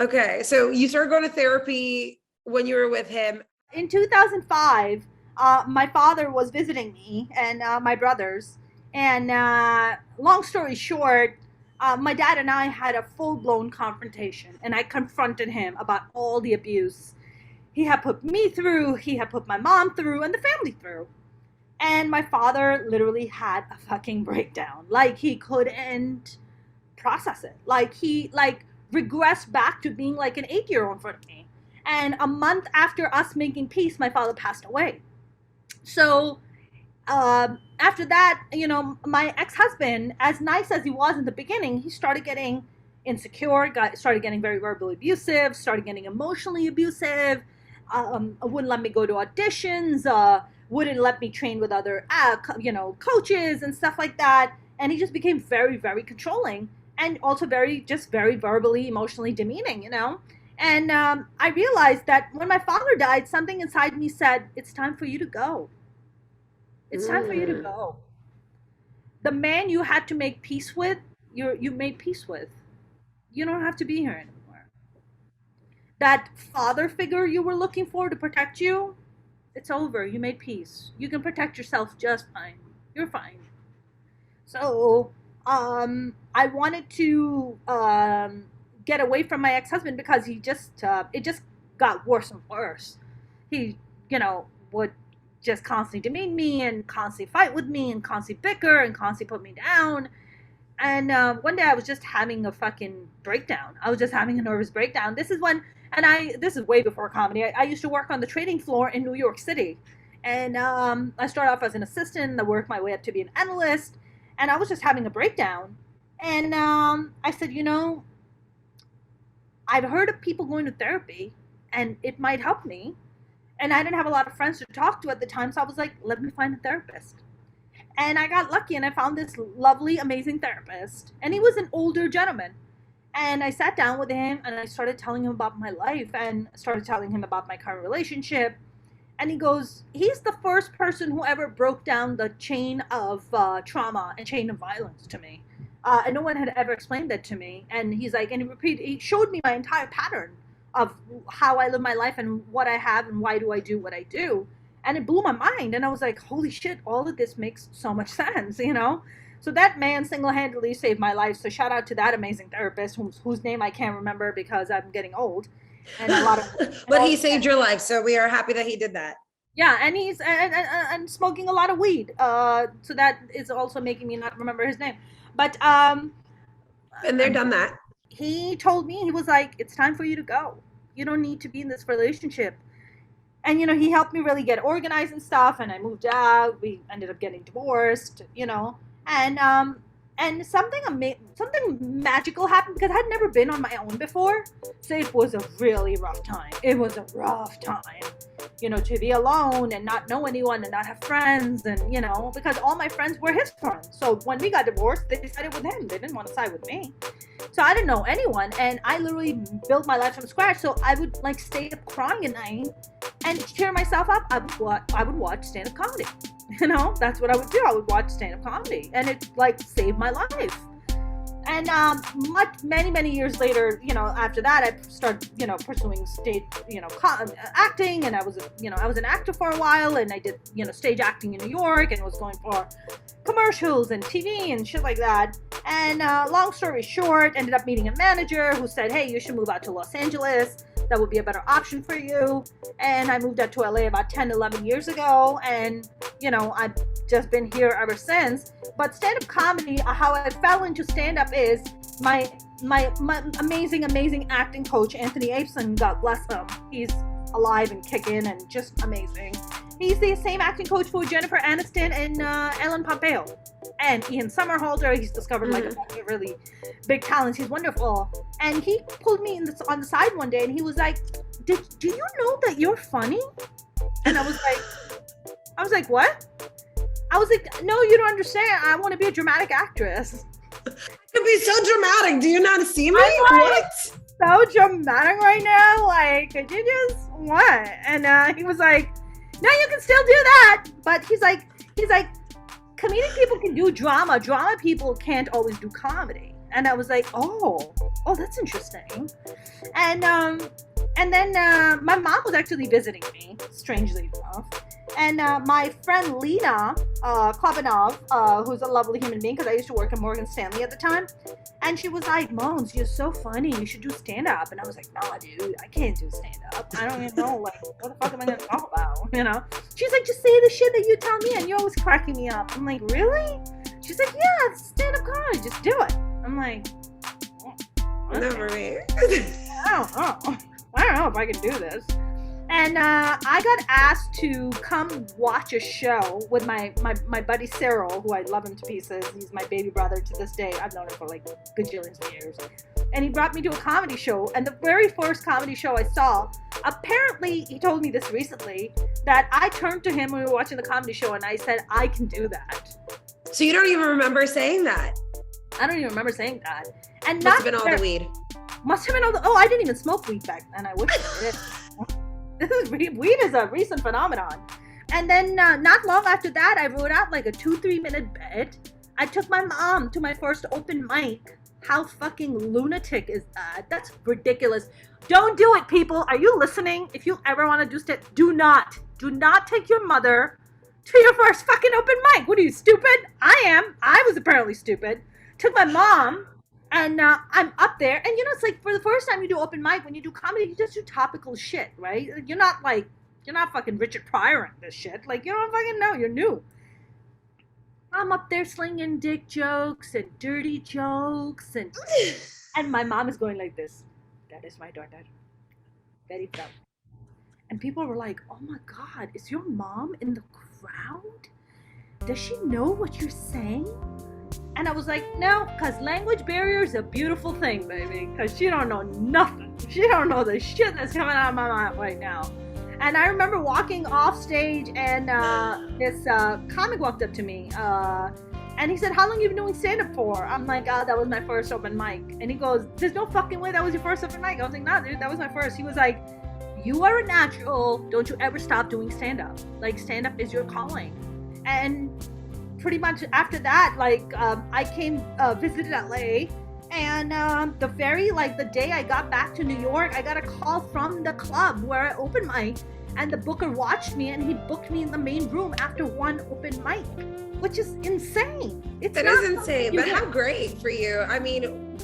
A: Okay. So you started going to therapy when you were with him.
C: In 2005, my father was visiting me and my brothers. And long story short, my dad and I had a full-blown confrontation, and I confronted him about all the abuse he had put me through, he had put my mom through, and the family through. And my father literally had a fucking breakdown. Like, he couldn't process it. Like, he regressed back to being like an 8-year-old in front of me. And a month after us making peace, my father passed away. So after that, my ex-husband, as nice as he was in the beginning, he started getting insecure, started getting very verbally abusive, started getting emotionally abusive, wouldn't let me go to auditions, wouldn't let me train with other, coaches and stuff like that. And he just became very, very controlling, and also very verbally, emotionally demeaning, And I realized that when my father died, something inside me said, it's time for you to go. It's time for you to go. The man you had to make peace with, you made peace with. You don't have to be here anymore. That father figure you were looking for to protect you, it's over. You made peace. You can protect yourself just fine. You're fine. So I wanted to get away from my ex-husband because it just got worse and worse. He, would just constantly demean me and constantly fight with me and constantly bicker and constantly put me down. And one day I was just having a fucking breakdown. I was just having a nervous breakdown. This is way before comedy. I used to work on the trading floor in New York City. And I started off as an assistant. I worked my way up to be an analyst. And I was just having a breakdown. And I said, I've heard of people going to therapy and it might help me. And I didn't have a lot of friends to talk to at the time. So I was like, let me find a therapist. And I got lucky and I found this lovely, amazing therapist. And he was an older gentleman. And I sat down with him and I started telling him about my life and started telling him about my current relationship. And he goes, he's the first person who ever broke down the chain of trauma and chain of violence to me. And no one had ever explained that to me. And he's like, and he showed me my entire pattern of how I live my life and what I have and why do I do what I do. And it blew my mind. And I was like, holy shit, all of this makes so much sense, So that man single-handedly saved my life. So shout out to that amazing therapist whose name I can't remember because I'm getting old. And a lot of
A: But he saved your life. So we are happy that he did that.
C: Yeah, and he's and smoking a lot of weed. So that is also making me not remember his name. But
A: and they're done that.
C: He told me, he was like, it's time for you to go. You don't need to be in this relationship. And, he helped me really get organized and stuff. And I moved out. We ended up getting divorced, And something magical happened because I had never been on my own before. So it was a really rough time. It was a rough time, to be alone and not know anyone and not have friends. And, because all my friends were his friends. So when we got divorced, they decided with him. They didn't want to side with me. So I didn't know anyone. And I literally built my life from scratch. So I would stay up crying at night and cheer myself up. I would watch stand-up comedy. That's what I would do. I would watch stand-up comedy, and it saved my life. And many years later, after that, I started, pursuing stage, acting, and I was an actor for a while, and I did, stage acting in New York, and was going for commercials and TV and shit like that. And long story short, ended up meeting a manager who said, hey, you should move out to Los Angeles. That would be a better option for you. And I moved out to LA about 10, 11 years ago. And, I've just been here ever since. But stand-up comedy, how I fell into stand-up is my amazing acting coach, Anthony Apeson, God bless him. He's alive and kicking and just amazing. He's the same acting coach for Jennifer Aniston and Ellen Pompeo. And Ian Somerhalder, he's discovered a really big talent. He's wonderful. And he pulled me on the side one day and he was like, do you know that you're funny? And I was like, what? I was like, no, you don't understand. I want to be a dramatic actress.
A: I could be so dramatic. Do you not see me? What?
C: So dramatic right now. Could you just what? And he was like, no, you can still do that. But he's like, comedic people can do drama. Drama people can't always do comedy. And I was like, oh, that's interesting. And then my mom was actually visiting me, strangely enough. And my friend Lena Klabanov, who's a lovely human being, because I used to work at Morgan Stanley at the time, and she was like, Mons, you're so funny, you should do stand-up. And I was like, nah, dude, I can't do stand-up. I don't even know, what the fuck am I going to talk about, She's like, just say the shit that you tell me, and you're always cracking me up. I'm like, really? She's like, yeah, it's stand-up comedy, just do it. I'm like, okay.
A: Never me.
C: I don't know if I can do this. And I got asked to come watch a show with my buddy Cyril, who I love him to pieces. He's my baby brother to this day. I've known him for gajillions of years. And he brought me to a comedy show. And the very first comedy show I saw, apparently, he told me this recently, that I turned to him when we were watching the comedy show and I said, I can do that.
A: So you don't even remember saying that?
C: I don't even remember saying that. And
A: Must have been all the weed.
C: Must have been all the, oh, I didn't even smoke weed back then. I wish I did. Weed is a recent phenomenon. And then not long after that, I wrote out like a 2-3 minute bit. I took my mom to my first open mic. How fucking lunatic is that? That's ridiculous. Don't do it, people. Are you listening? If you ever want to do stand, do not take your mother to your first fucking open mic. What are you, stupid? I am. I was apparently stupid. Took my mom, and I'm up there. And you know, it's like for the first time you do open mic, when you do comedy, you just do topical shit, right? You're not fucking Richard Pryoring this shit. Like, you don't fucking know. You're new. I'm up there slinging dick jokes and dirty jokes, and my mom is going like this. That is my daughter. Very proud. And people were like, oh my God, is your mom in the crowd? Does she know what you're saying? And I was like, no, because language barrier is a beautiful thing, baby. Because she don't know nothing. She don't know the shit that's coming out of my mouth right now. And I remember walking off stage, and this comic walked up to me, and he said, how long have you been doing stand-up for? I'm like, that was my first open mic. And he goes, there's no fucking way that was your first open mic. I was like, nah, dude, that was my first. He was like, you are a natural. Don't you ever stop doing stand-up. Like, stand-up is your calling. And pretty much after that, like, I came, visited LA. And the day I got back to New York, I got a call from the club where I opened mic, and the booker watched me, and he booked me in the main room after one open mic, which is insane.
A: It is insane, but how great for you. I mean,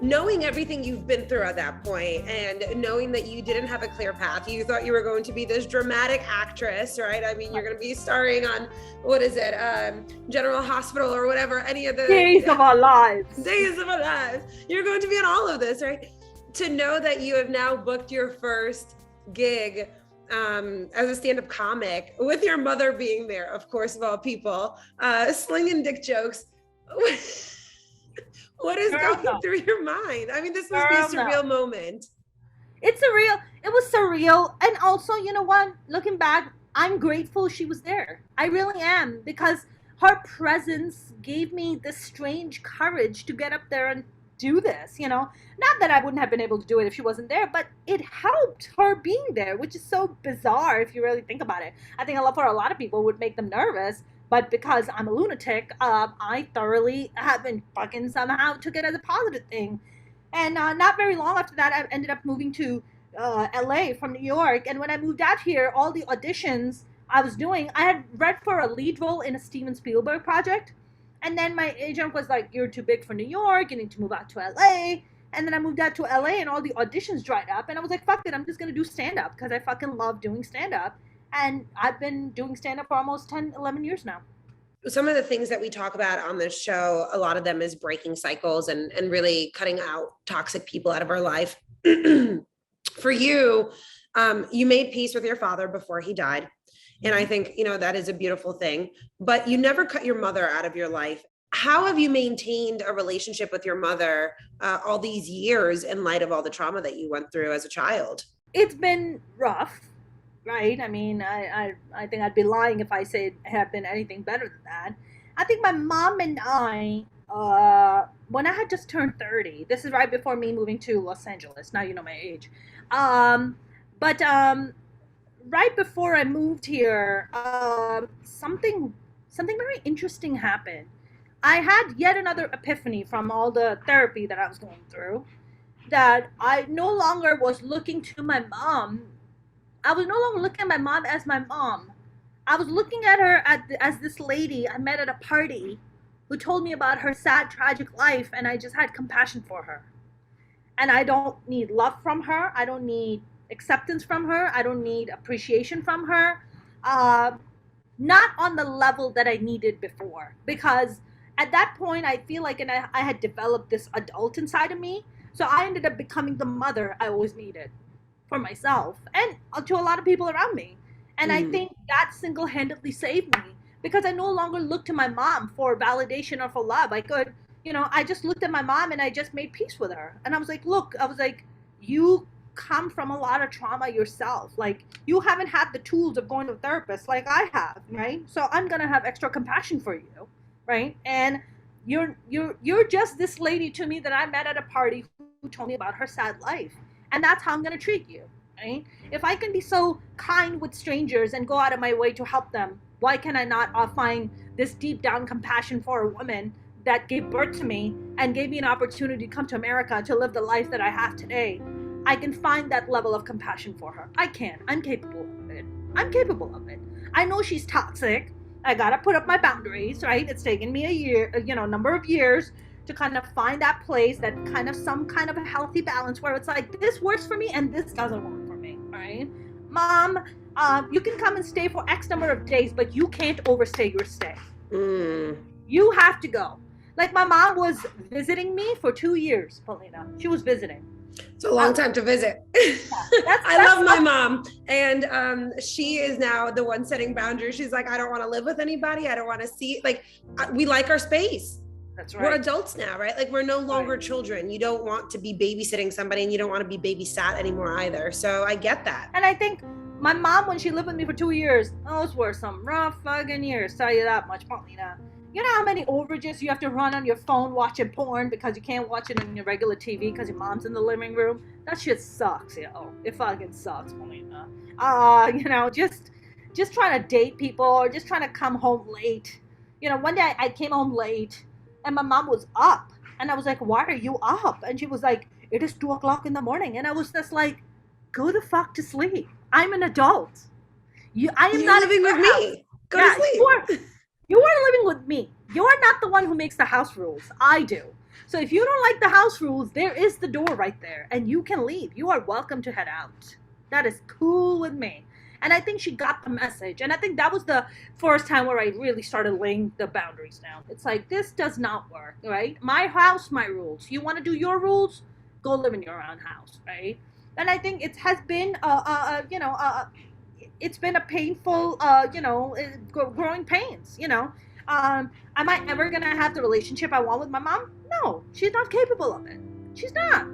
A: knowing everything you've been through at that point, and knowing that you didn't have a clear path. You thought you were going to be this dramatic actress, right? I mean, you're going to be starring on, what is it, General Hospital or whatever, any of the
C: Days of Our Lives.
A: Days of Our Lives. You're going to be on all of this, right? To know that you have now booked your first gig as a stand-up comic, with your mother being there, of course, of all people, slinging dick jokes. What is going through your mind? I mean, this must be a surreal moment.
C: It was surreal. And also, you know what? Looking back, I'm grateful she was there. I really am, because her presence gave me this strange courage to get up there and do this, you know? Not that I wouldn't have been able to do it if she wasn't there, but it helped her being there, which is so bizarre if you really think about it. I think for a lot of people would make them nervous. But because I'm a lunatic, I thoroughly have been fucking somehow took it as a positive thing. And not very long after that, I ended up moving to LA from New York. And when I moved out here, all the auditions I was doing, I had read for a lead role in a Steven Spielberg project. And then my agent was like, you're too big for New York. You need to move out to LA. And then I moved out to LA, and all the auditions dried up. And I was like, fuck it, I'm just going to do stand-up, because I fucking love doing stand-up. And I've been doing stand-up for almost 10, 11 years now.
A: Some of the things that we talk about on this show, a lot of them is breaking cycles and really cutting out toxic people out of our life. For you, you made peace with your father before he died. And I think, you know, that is a beautiful thing. But you never cut your mother out of your life. How have you maintained a relationship with your mother all these years in light of all the trauma that you went through as a child?
C: It's been rough. Right? I mean, I think I'd be lying if I said it had been anything better than that. I think my mom and I, when I had just turned 30, this is right before me moving to Los Angeles. Now you know my age. But right before I moved here, something very interesting happened. I had yet another epiphany from all the therapy that I was going through, that I no longer was looking to my mom. I was no longer looking at my mom as my mom. I was looking at her as this lady I met at a party who told me about her sad, tragic life, and I just had compassion for her. And I don't need love from her. I don't need acceptance from her. I don't need appreciation from her. Not on the level that I needed before. Because at that point, I feel like I had developed this adult inside of me. So I ended up becoming the mother I always needed for myself and to a lot of people around me. And I think that single-handedly saved me, because I no longer looked to my mom for validation or for love. I just looked at my mom and I just made peace with her. And I was like, look, you come from a lot of trauma yourself. Like, you haven't had the tools of going to a therapist like I have, right? So I'm going to have extra compassion for you, right? And you're just this lady to me that I met at a party told me about her sad life. And that's how I'm going to treat you, right? If I can be so kind with strangers and go out of my way to help them, why can I not find this deep down compassion for a woman that gave birth to me and gave me an opportunity to come to America to live the life that I have today? I can find that level of compassion for her. I can. I'm capable of it. I'm capable of it. I know she's toxic. I gotta put up my boundaries, right? It's taken me a year, number of years to kind of find that place, that kind of some kind of a healthy balance where it's like, this works for me and this doesn't work for me, right? Mom, you can come and stay for X number of days, but you can't overstay your stay. You have to go. Like my mom was visiting me for 2 years, Paulina. She was visiting.
A: It's a long time to visit. I love my mom. And she is now the one setting boundaries. She's like, I don't want to live with anybody. I don't want to see, like, we like our space.
C: That's right.
A: We're adults now, right? Like we're no longer children. You don't want to be babysitting somebody and you don't want to be babysat anymore either. So I get that.
C: And I think my mom, when she lived with me for 2 years, those were some rough fucking years, tell you that much, Paulina. You know how many overages you have to run on your phone watching porn because you can't watch it on your regular TV because your mom's in the living room? That shit sucks, yo. It fucking sucks, Paulina. Just trying to date people or just trying to come home late. One day I came home late and my mom was up. And I was like, why are you up? And she was like, it is 2 o'clock in the morning. And I was just like, go the fuck to sleep. I'm an adult. You're not
A: living with me. Go to sleep.
C: You are living with me. You are not the one who makes the house rules. I do. So if you don't like the house rules, there is the door right there. And you can leave. You are welcome to head out. That is cool with me. And I think she got the message. And I think that was the first time where I really started laying the boundaries down. It's like, this does not work, right? My house, my rules. You want to do your rules? Go live in your own house, right? And I think it has been, it's been a painful, growing pains, Am I ever going to have the relationship I want with my mom? No, she's not capable of it. She's not.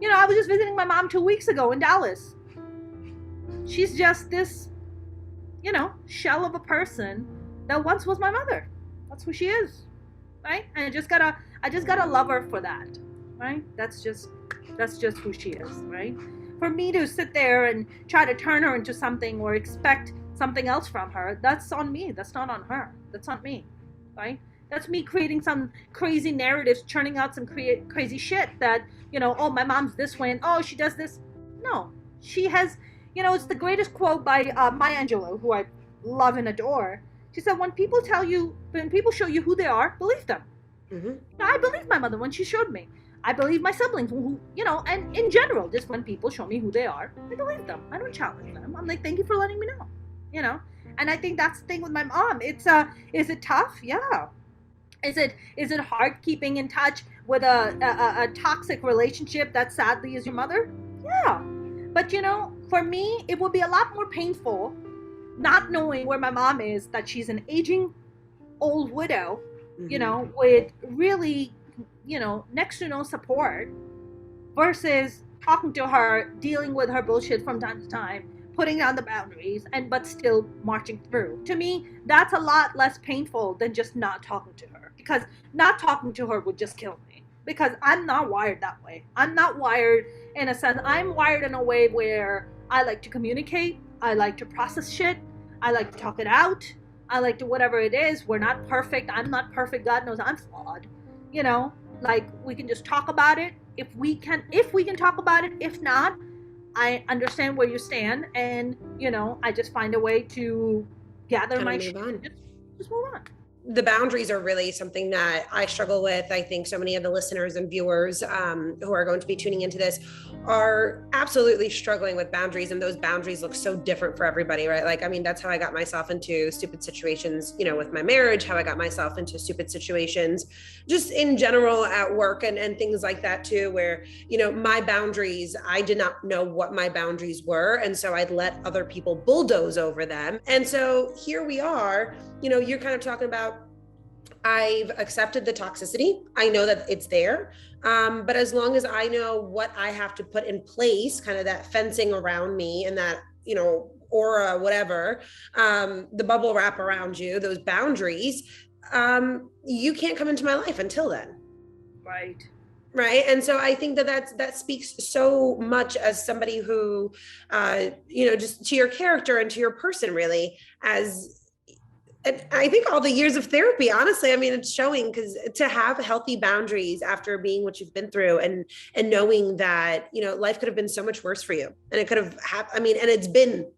C: I was just visiting my mom 2 weeks ago in Dallas. She's just this, shell of a person that once was my mother. That's who she is, right? And I just gotta love her for that, right? That's just who she is, right? For me to sit there and try to turn her into something or expect something else from her, that's on me. That's not on her. That's on me, right? That's me creating some crazy narratives, churning out some crazy shit that, oh, my mom's this way and oh, she does this. No, she has, it's the greatest quote by Maya Angelou, who I love and adore. She said, when people show you who they are, believe them. Mm-hmm. I believe my mother when she showed me. I believe my siblings who, and in general, just when people show me who they are, I believe them. I don't challenge them. I'm like, thank you for letting me know, And I think that's the thing with my mom. It's, is it tough? Yeah. Is it hard keeping in touch with a toxic relationship that sadly is your mother? Yeah. But, for me, it would be a lot more painful not knowing where my mom is, that she's an aging old widow, mm-hmm. With really, next to no support, versus talking to her, dealing with her bullshit from time to time, putting down the boundaries, but still marching through. To me, that's a lot less painful than just not talking to her, because not talking to her would just kill me, because I'm not wired that way. I'm not wired in a sense. I'm wired in a way where I like to communicate. I like to process shit. I like to talk it out. I like to whatever it is. We're not perfect. I'm not perfect. God knows I'm flawed. Like we can just talk about it. If we can talk about it. If not, I understand where you stand, and I just find a way to gather my shit. Just move on.
A: The boundaries are really something that I struggle with. I think so many of the listeners and viewers who are going to be tuning into this are absolutely struggling with boundaries, and those boundaries look so different for everybody, right? Like, I mean, that's how I got myself into stupid situations, with my marriage, how I got myself into stupid situations, just in general at work and things like that too, where, my boundaries, I did not know what my boundaries were. And so I'd let other people bulldoze over them. And so here we are, you're kind of talking about, I've accepted the toxicity. I know that it's there. But as long as I know what I have to put in place, kind of that fencing around me and that, aura, whatever, the bubble wrap around you, those boundaries, you can't come into my life until then.
C: Right.
A: Right. And so I think that that speaks so much as somebody who, just to your character and to your person, really, as, and I think all the years of therapy, honestly, I mean, it's showing, because to have healthy boundaries after being what you've been through, and knowing that, life could have been so much worse for you, and it could have I mean, and it's been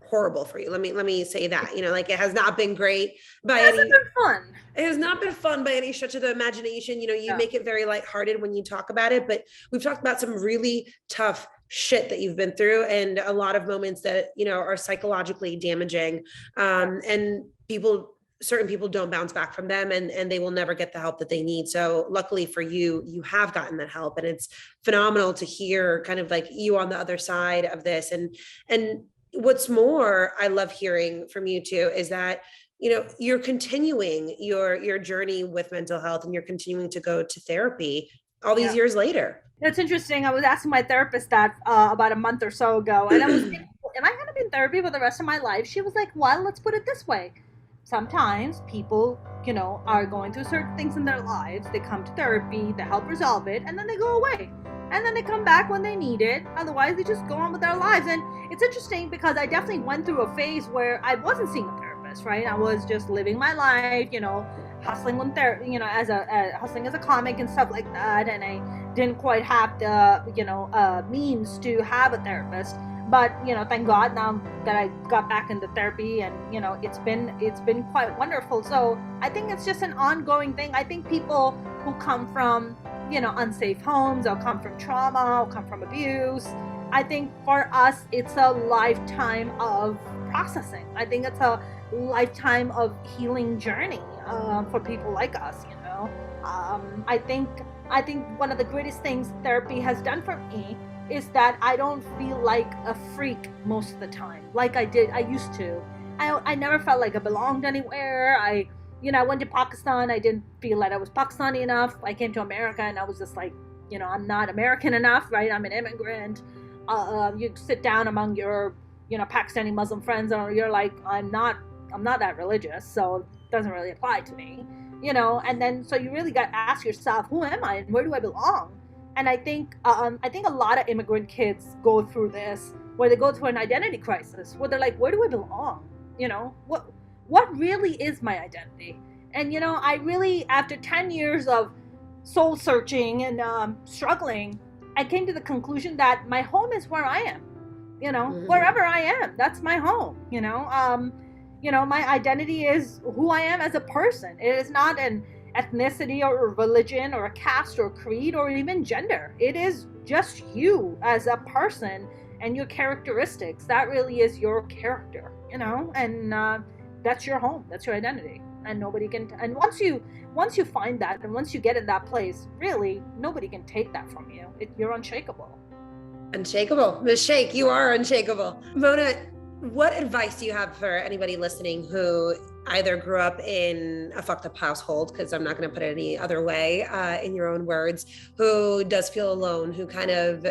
A: horrible for you. Let me say that, like, it has not been great by
C: It hasn't been fun.
A: It has not been fun by any stretch of the imagination. You make it very lighthearted when you talk about it, but we've talked about some really tough shit that you've been through, and a lot of moments that, are psychologically damaging. And certain people don't bounce back from them, and they will never get the help that they need. So luckily for you, you have gotten that help, and it's phenomenal to hear kind of like you on the other side of this. And what's more, I love hearing from you too, is that you're continuing your journey with mental health, and you're continuing to go to therapy all these years later.
C: It's interesting. I was asking my therapist that about a month or so ago, and I was thinking, am I going to be in therapy for the rest of my life? She was like, well, let's put it this way. Sometimes people, are going through certain things in their lives. They come to therapy, they help resolve it, and then they go away. And then they come back when they need it. Otherwise, they just go on with their lives. And it's interesting because I definitely went through a phase where I wasn't seeing a therapist, right? I was just living my life, hustling on therapy, hustling as a comic and stuff like that. And I didn't quite have the, means to have a therapist. But, thank God now that I got back into therapy, and, it's been quite wonderful. So I think it's just an ongoing thing. I think people who come from, unsafe homes, or come from trauma, or come from abuse, I think for us, it's a lifetime of processing. I think it's a lifetime of healing journey for people like us, I think one of the greatest things therapy has done for me is that I don't feel like a freak most of the time, like I used to. I never felt like I belonged anywhere. I went to Pakistan. I didn't feel like I was Pakistani enough. I came to America, and I was just like, I'm not American enough, right? I'm an immigrant. You sit down among your, Pakistani Muslim friends, and you're like, I'm not that religious, so it doesn't really apply to me, And then so you really got to ask yourself, who am I, and where do I belong? And I think a lot of immigrant kids go through this, where they go through an identity crisis, where they're like, where do I belong? What really is my identity? And, I really, after 10 years of soul searching and struggling, I came to the conclusion that my home is where I am, wherever I am, that's my home, my identity is who I am as a person. It is not an ethnicity or a religion or a caste or creed or even gender. It is just you as a person and your characteristics. That really is your character, and that's your home, that's your identity, and nobody can. And once you find that, and once you get in that place, really nobody can take that from you. You're unshakable.
A: Unshakable. Ms. Shaikh, you are unshakable. Mona, what advice do you have for anybody listening who either grew up in a fucked up household, because I'm not going to put it any other way, in your own words, who does feel alone, who kind of,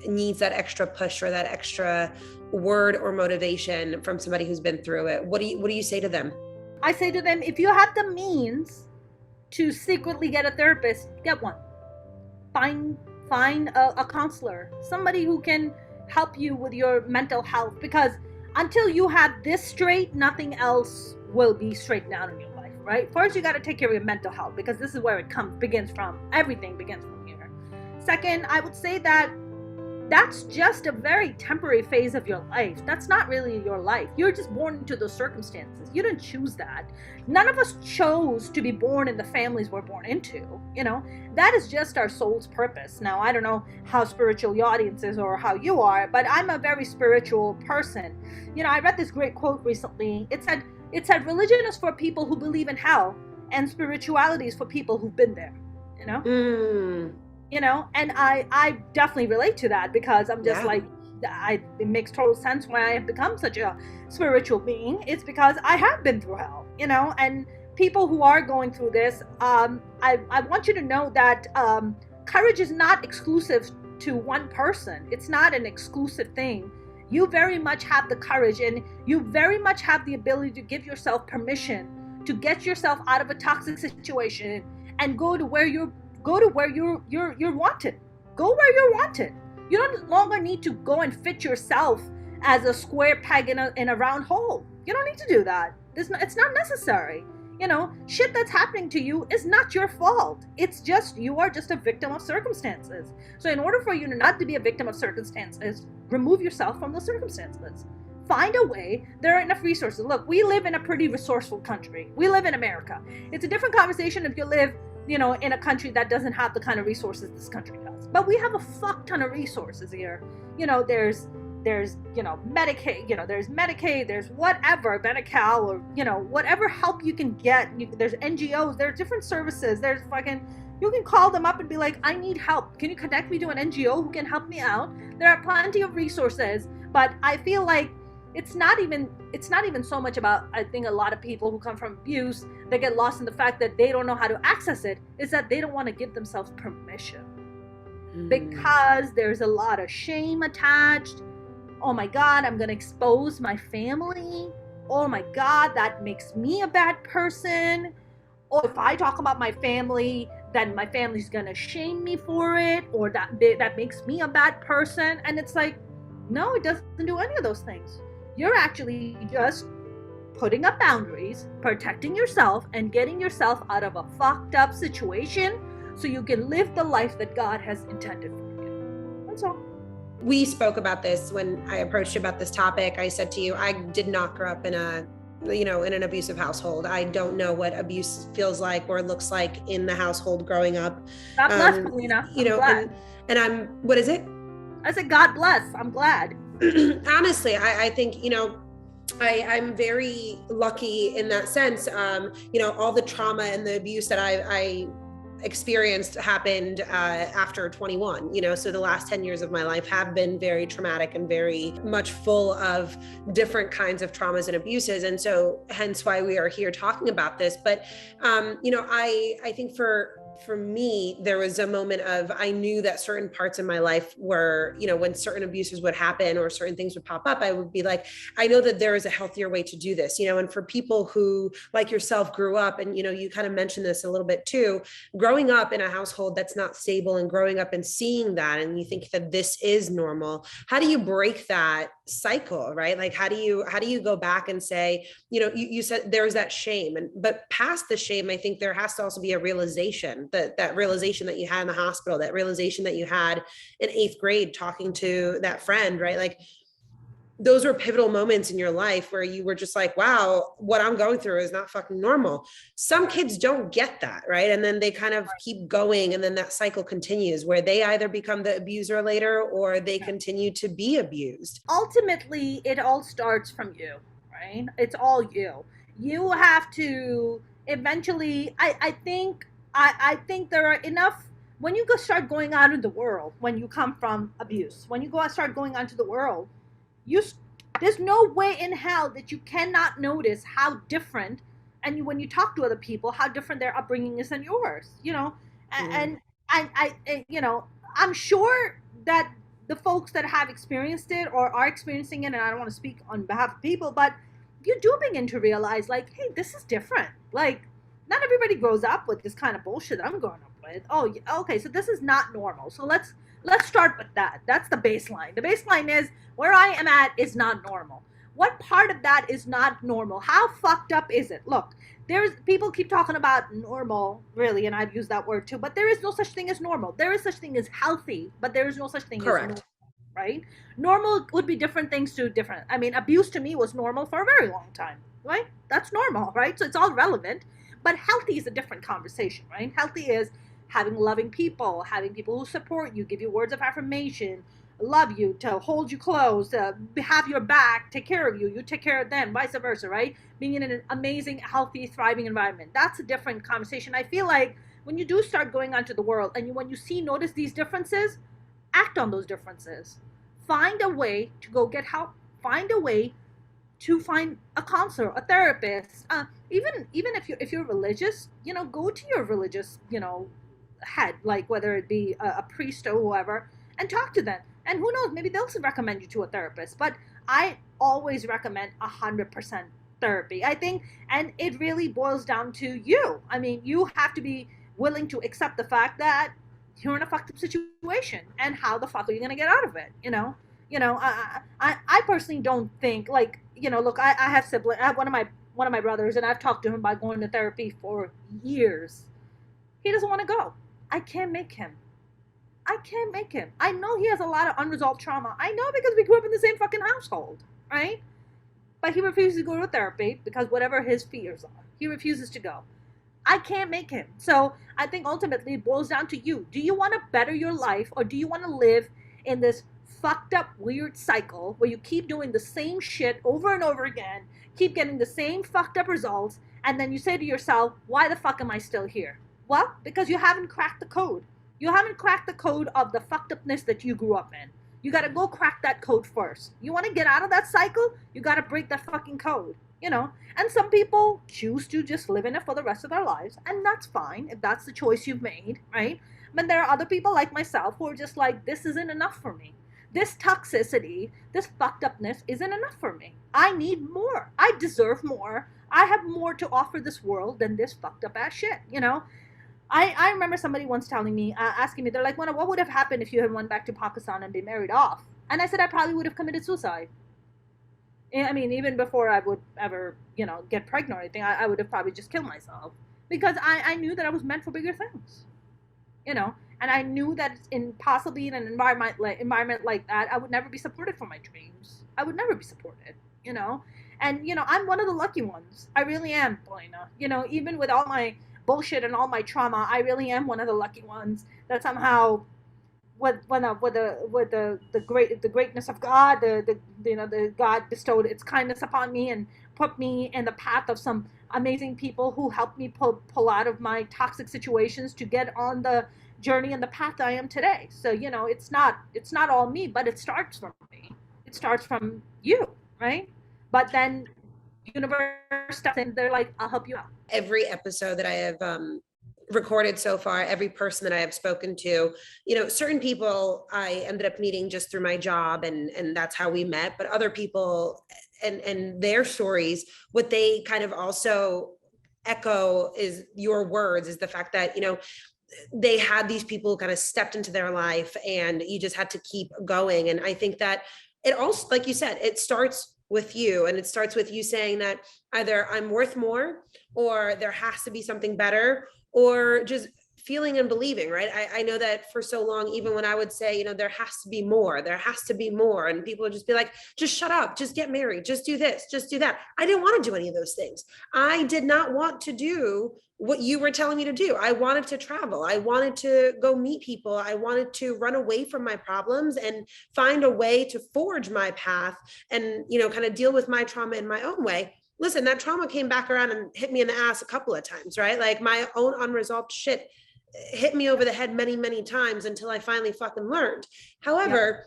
A: needs that extra push or that extra word or motivation from somebody who's been through it? What do you say to them?
C: I say to them, if you have the means to secretly get a therapist, get one. Find a counselor, somebody who can help you with your mental health, because until you have this straight, nothing else will be straightened out in your life, right? First, you got to take care of your mental health, because this is where it begins from. Everything begins from here. Second, I would say that that's just a very temporary phase of your life. That's not really your life. You're just born into those circumstances. You didn't choose that. None of us chose to be born in the families we're born into, That is just our soul's purpose. Now, I don't know how spiritual your audience is or how you are, but I'm a very spiritual person. I read this great quote recently. It said religion is for people who believe in hell, and spirituality is for people who've been there, And I definitely relate to that, because I'm just like, it makes total sense why I have become such a spiritual being. It's because I have been through hell, and people who are going through this, I want you to know that courage is not exclusive to one person. It's not an exclusive thing. You very much have the courage, and you very much have the ability to give yourself permission to get yourself out of a toxic situation and go to where you're Go to where you're wanted. Go where you're wanted. You no longer need to go and fit yourself as a square peg in a round hole. You don't need to do that. It's not necessary. Shit that's happening to you is not your fault. It's just, you are just a victim of circumstances. So in order for you not to be a victim of circumstances, remove yourself from the circumstances. Find a way. There are enough resources. Look, we live in a pretty resourceful country. We live in America. It's a different conversation if you live, in a country that doesn't have the kind of resources this country does. But we have a fuck ton of resources here. There's Medicaid, there's Medicaid, there's whatever, Medi-Cal, or, whatever help you can get. There's NGOs, there's different services, there's you can call them up and be like, I need help. Can you connect me to an NGO who can help me out? There are plenty of resources, but I feel like it's not even so much about, I think a lot of people who come from abuse, they get lost in the fact that they don't know how to access it, is that they don't want to give themselves permission. Because there's a lot of shame attached. Oh my God, I'm going to expose my family. Oh my God, that makes me a bad person. Or if I talk about my family, then my family's going to shame me for it. Or that makes me a bad person. And it's like, no, it doesn't do any of those things. You're actually just putting up boundaries, protecting yourself, and getting yourself out of a fucked up situation so you can live the life that God has intended for you. That's all.
A: We spoke about this when I approached you about this topic. I said to you, I did not grow up in an abusive household. I don't know what abuse feels like or looks like in the household growing up.
C: God bless, Paulina.
A: And I'm, what is it?
C: I said, God bless. I'm glad.
A: Honestly, I think, I'm very lucky in that sense. All the trauma and the abuse that I experienced happened after 21, so the last 10 years of my life have been very traumatic and very much full of different kinds of traumas and abuses. And so hence why we are here talking about this. But, I think for me, there was a moment of, I knew that certain parts of my life were, when certain abuses would happen or certain things would pop up, I would be like, I know that there is a healthier way to do this, and for people who like yourself grew up and, you kind of mentioned this a little bit too, growing up in a household that's not stable and growing up and seeing that, and you think that this is normal, how do you break that cycle, right? Like, how do you go back and say, you said there's that shame, but past the shame, I think there has to also be a realization, that realization that you had in the hospital, that realization that you had in 8th grade talking to that friend, right? Like, those were pivotal moments in your life where you were just like, wow, what I'm going through is not fucking normal. Some kids don't get that, right? And then they kind of keep going, and then that cycle continues where they either become the abuser later or they continue to be abused.
C: Ultimately, it all starts from you, right? It's all you. You have to eventually, I think there are enough, when you start going out in the world, when you come from abuse, when you start going out into the world, there's no way in hell that you cannot notice how different, and when you talk to other people, how different their upbringing is than yours, and I'm sure that the folks that have experienced it or are experiencing it, and I don't want to speak on behalf of people, but you do begin to realize, like, hey, this is different. Like, not everybody grows up with this kind of bullshit that I'm growing up with. Oh, okay, so this is not normal. So let's start with that. That's the baseline. The baseline is where I am at is not normal. What part of that is not normal? How fucked up is it? Look, people keep talking about normal, really, and I've used that word too, but there is no such thing as normal. There is such thing as healthy, but there is no such thing as normal, right? Normal would be different things to different. I mean, abuse to me was normal for a very long time, right? That's normal, right? So it's all relevant, but healthy is a different conversation, right? Healthy is having loving people, having people who support you, give you words of affirmation, love you, to hold you close, to have your back, take care of you, you take care of them, vice versa, right? Being in an amazing, healthy, thriving environment. That's a different conversation. I feel like when you do start going out to the world and when you notice these differences, act on those differences. Find a way to go get help. Find a way to find a counselor, a therapist. Even if you're religious, go to your religious, head, like whether it be a priest or whoever, and talk to them. And who knows, maybe they'll recommend you to a therapist. But I always recommend 100% therapy. I think, and it really boils down to you. I mean, you have to be willing to accept the fact that you're in a fucked up situation, and how the fuck are you going to get out of it? I personally don't think, like, look, I have siblings. I have one of my brothers, and I've talked to him about going to therapy for years. He doesn't want to go. I can't make him. I know he has a lot of unresolved trauma. I know, because we grew up in the same fucking household, right? But he refuses to go to therapy because whatever his fears are, he refuses to go. I can't make him. So I think ultimately it boils down to you. Do you want to better your life, or do you want to live in this fucked up weird cycle where you keep doing the same shit over and over again, keep getting the same fucked up results, and then you say to yourself, why the fuck am I still here? Well, because you haven't cracked the code. You haven't cracked the code of the fucked upness that you grew up in. You got to go crack that code first. You want to get out of that cycle? You got to break that fucking code, And some people choose to just live in it for the rest of their lives, and that's fine if that's the choice you've made, right? But there are other people like myself who are just like, this isn't enough for me. This toxicity, this fucked upness isn't enough for me. I need more. I deserve more. I have more to offer this world than this fucked up ass shit, I remember somebody once telling me, asking me, they're like, what would have happened if you had went back to Pakistan and been married off? And I said, I probably would have committed suicide. I mean, even before I would ever, get pregnant or anything, I would have probably just killed myself. Because I knew that I was meant for bigger things, And I knew that possibly in an environment like that, I would never be supported for my dreams. I would never be supported, And, I'm one of the lucky ones. I really am, Paulina. Even with all my bullshit and all my trauma, I really am one of the lucky ones that somehow, with the greatness of God, the God bestowed its kindness upon me and put me in the path of some amazing people who helped me pull out of my toxic situations to get on the journey and the path I am today. So it's not all me, but it starts from me. It starts from you, right? But then universe steps in. They're like, I'll help you out.
A: Every episode that I have recorded so far, every person that I have spoken to, certain people I ended up meeting just through my job, and that's how we met. But other people and their stories, what they kind of also echo is your words, is the fact that, they had these people kind of stepped into their life, and you just had to keep going. And I think that it also, like you said, it starts with you, and it starts with you saying that either I'm worth more, or there has to be something better, or just feeling and believing, right? I know that for so long, even when I would say, there has to be more, and people would just be like, just shut up, just get married, just do this, just do that. I didn't want to do any of those things. I did not want to do what you were telling me to do. I wanted to travel. I wanted to go meet people. I wanted to run away from my problems and find a way to forge my path and, kind of deal with my trauma in my own way. Listen, that trauma came back around and hit me in the ass a couple of times, right? Like my own unresolved shit hit me over the head many, many times until I finally fucking learned. However,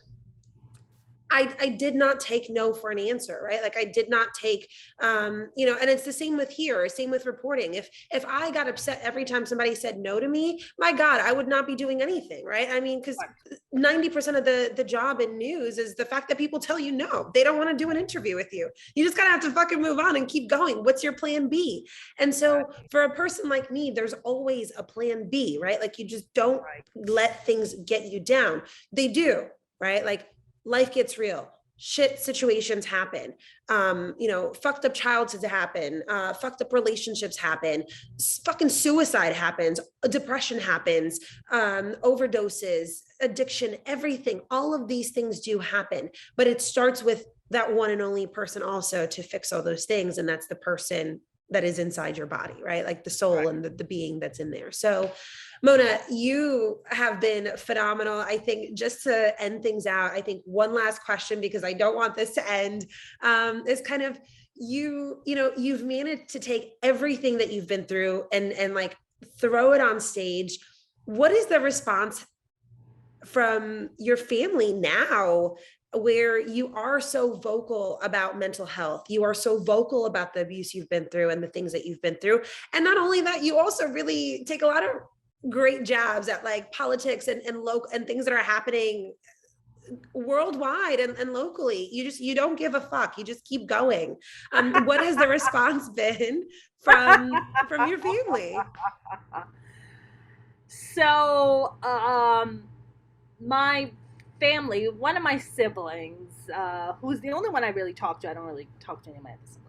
A: I did not take no for an answer, right? Like I did not take, and it's the same with here, same with reporting. If I got upset every time somebody said no to me, my God, I would not be doing anything, right? I mean, because 90% of the job in news is the fact that people tell you no, they don't want to do an interview with you. You just gotta have to fucking move on and keep going. What's your plan B? And so for a person like me, there's always a plan B, right? Like you just don't let things get you down. They do, right? Like life gets real. Shit situations happen. Fucked up childhoods happen. Fucked up relationships happen. Fucking suicide happens. Depression happens. Overdoses, addiction, everything. All of these things do happen. But it starts with that one and only person also to fix all those things. And that's the person that is inside your body, right? Like the soul and the being that's in there. So Mona, you have been phenomenal. I think just to end things out, I think one last question, because I don't want this to end, is kind of you've managed to take everything that you've been through and like throw it on stage. What is the response from your family now, where you are so vocal about mental health, you are so vocal about the abuse you've been through and the things that you've been through? And not only that, you also really take a lot of great jabs at like politics and local and things that are happening worldwide and locally. You don't give a fuck. You just keep going. What has the response been from your family?
C: So, my family, one of my siblings, who's the only one I really talk to, I don't really talk to any of my other siblings,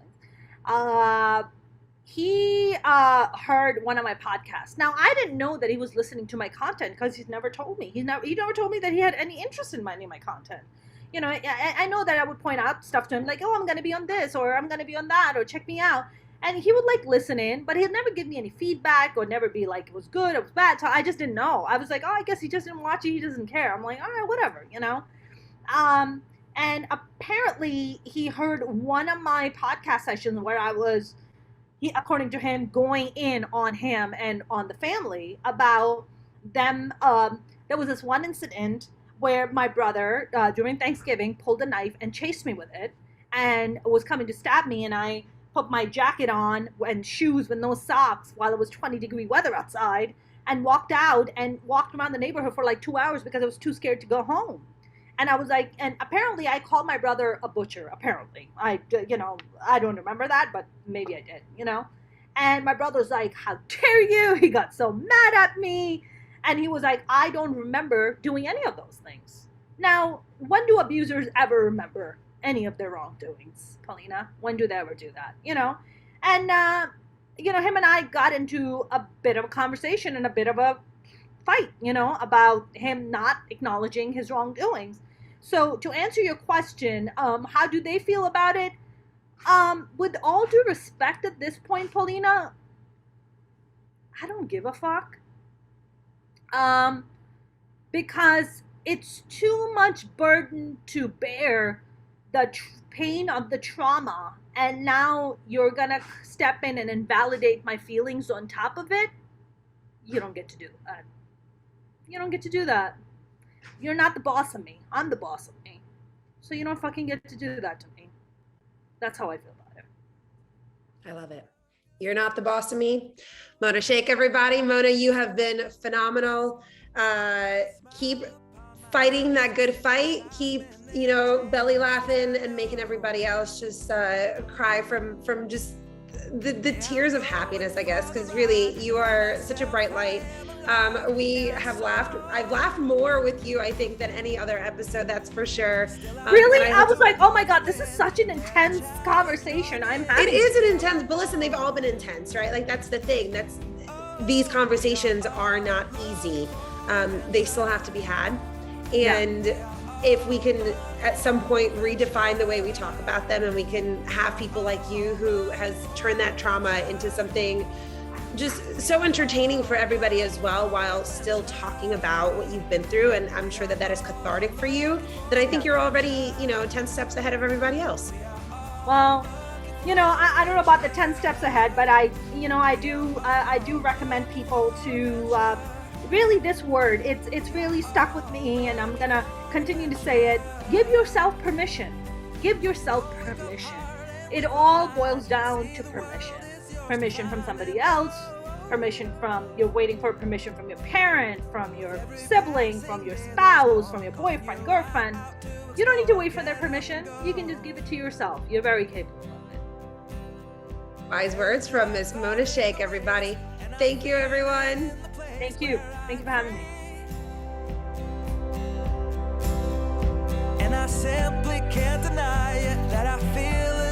C: he heard one of my podcasts. Now, I didn't know that he was listening to my content because he's never told me. He never told me that he had any interest in any of my content. You know, I know that I would point out stuff to him like, oh, I'm going to be on this, or I'm going to be on that, or check me out. And he would like listen in, but he'd never give me any feedback or never be like, it was good, it was bad. So I just didn't know. I was like, oh, I guess he just didn't watch it. He doesn't care. I'm like, all right, whatever, you know? And apparently he heard one of my podcast sessions where I was, according to him, going in on him and on the family about them. There was this one incident where my brother, during Thanksgiving, pulled a knife and chased me with it and was coming to stab me. And I put my jacket on and shoes with no socks while it was 20-degree weather outside and walked out and walked around the neighborhood for like 2 hours because I was too scared to go home. And I was like, and apparently I called my brother a butcher. Apparently, I don't remember that, but maybe I did, you know? And my brother's like, how dare you? He got so mad at me. And he was like, I don't remember doing any of those things. Now, when do abusers ever remember any of their wrongdoings, Paulina? When do they ever do that, you know? And, him and I got into a bit of a conversation and a bit of a fight, you know, about him not acknowledging his wrongdoings. So to answer your question, how do they feel about it? With all due respect at this point, Paulina, I don't give a fuck. Because it's too much burden to bear the pain of the trauma, and now you're gonna step in and invalidate my feelings on top of it. You don't get to do that. You don't get to do that. You're not the boss of me. I'm the boss of me. So you don't fucking get to do that to me. That's how I feel about it.
A: I love it. You're not the boss of me. Mona Shaikh, everybody. Mona, you have been phenomenal. Keep fighting that good fight. Keep, belly laughing and making everybody else just cry from just the tears of happiness, I guess, because really you are such a bright light. We have laughed. I've laughed more with you, I think, than any other episode. That's for sure.
C: Really? I was like, oh my God, this is such an intense conversation I'm having.
A: It is an intense, but listen, they've all been intense, right? Like that's the thing. These conversations are not easy. They still have to be had. And if we can at some point redefine the way we talk about them, and we can have people like you who has turned that trauma into something just so entertaining for everybody as well, while still talking about what you've been through, and I'm sure that is cathartic for you, then I think you're already 10 steps ahead of everybody else.
C: Well, I don't know about the 10 steps ahead, but I do recommend people to really, this word, it's really stuck with me, and I'm gonna continue to say it. Give yourself permission. Give yourself permission. It all boils down to permission. Permission from somebody else, you're waiting for permission from your parent, from your sibling, from your spouse, from your boyfriend, girlfriend. You don't need to wait for their permission. You can just give it to yourself. You're very capable of it.
A: Wise words from Miss Mona Shaikh, everybody. Thank you, everyone.
C: Thank you. Thank you for having me.
E: And I simply can't deny it, that I feel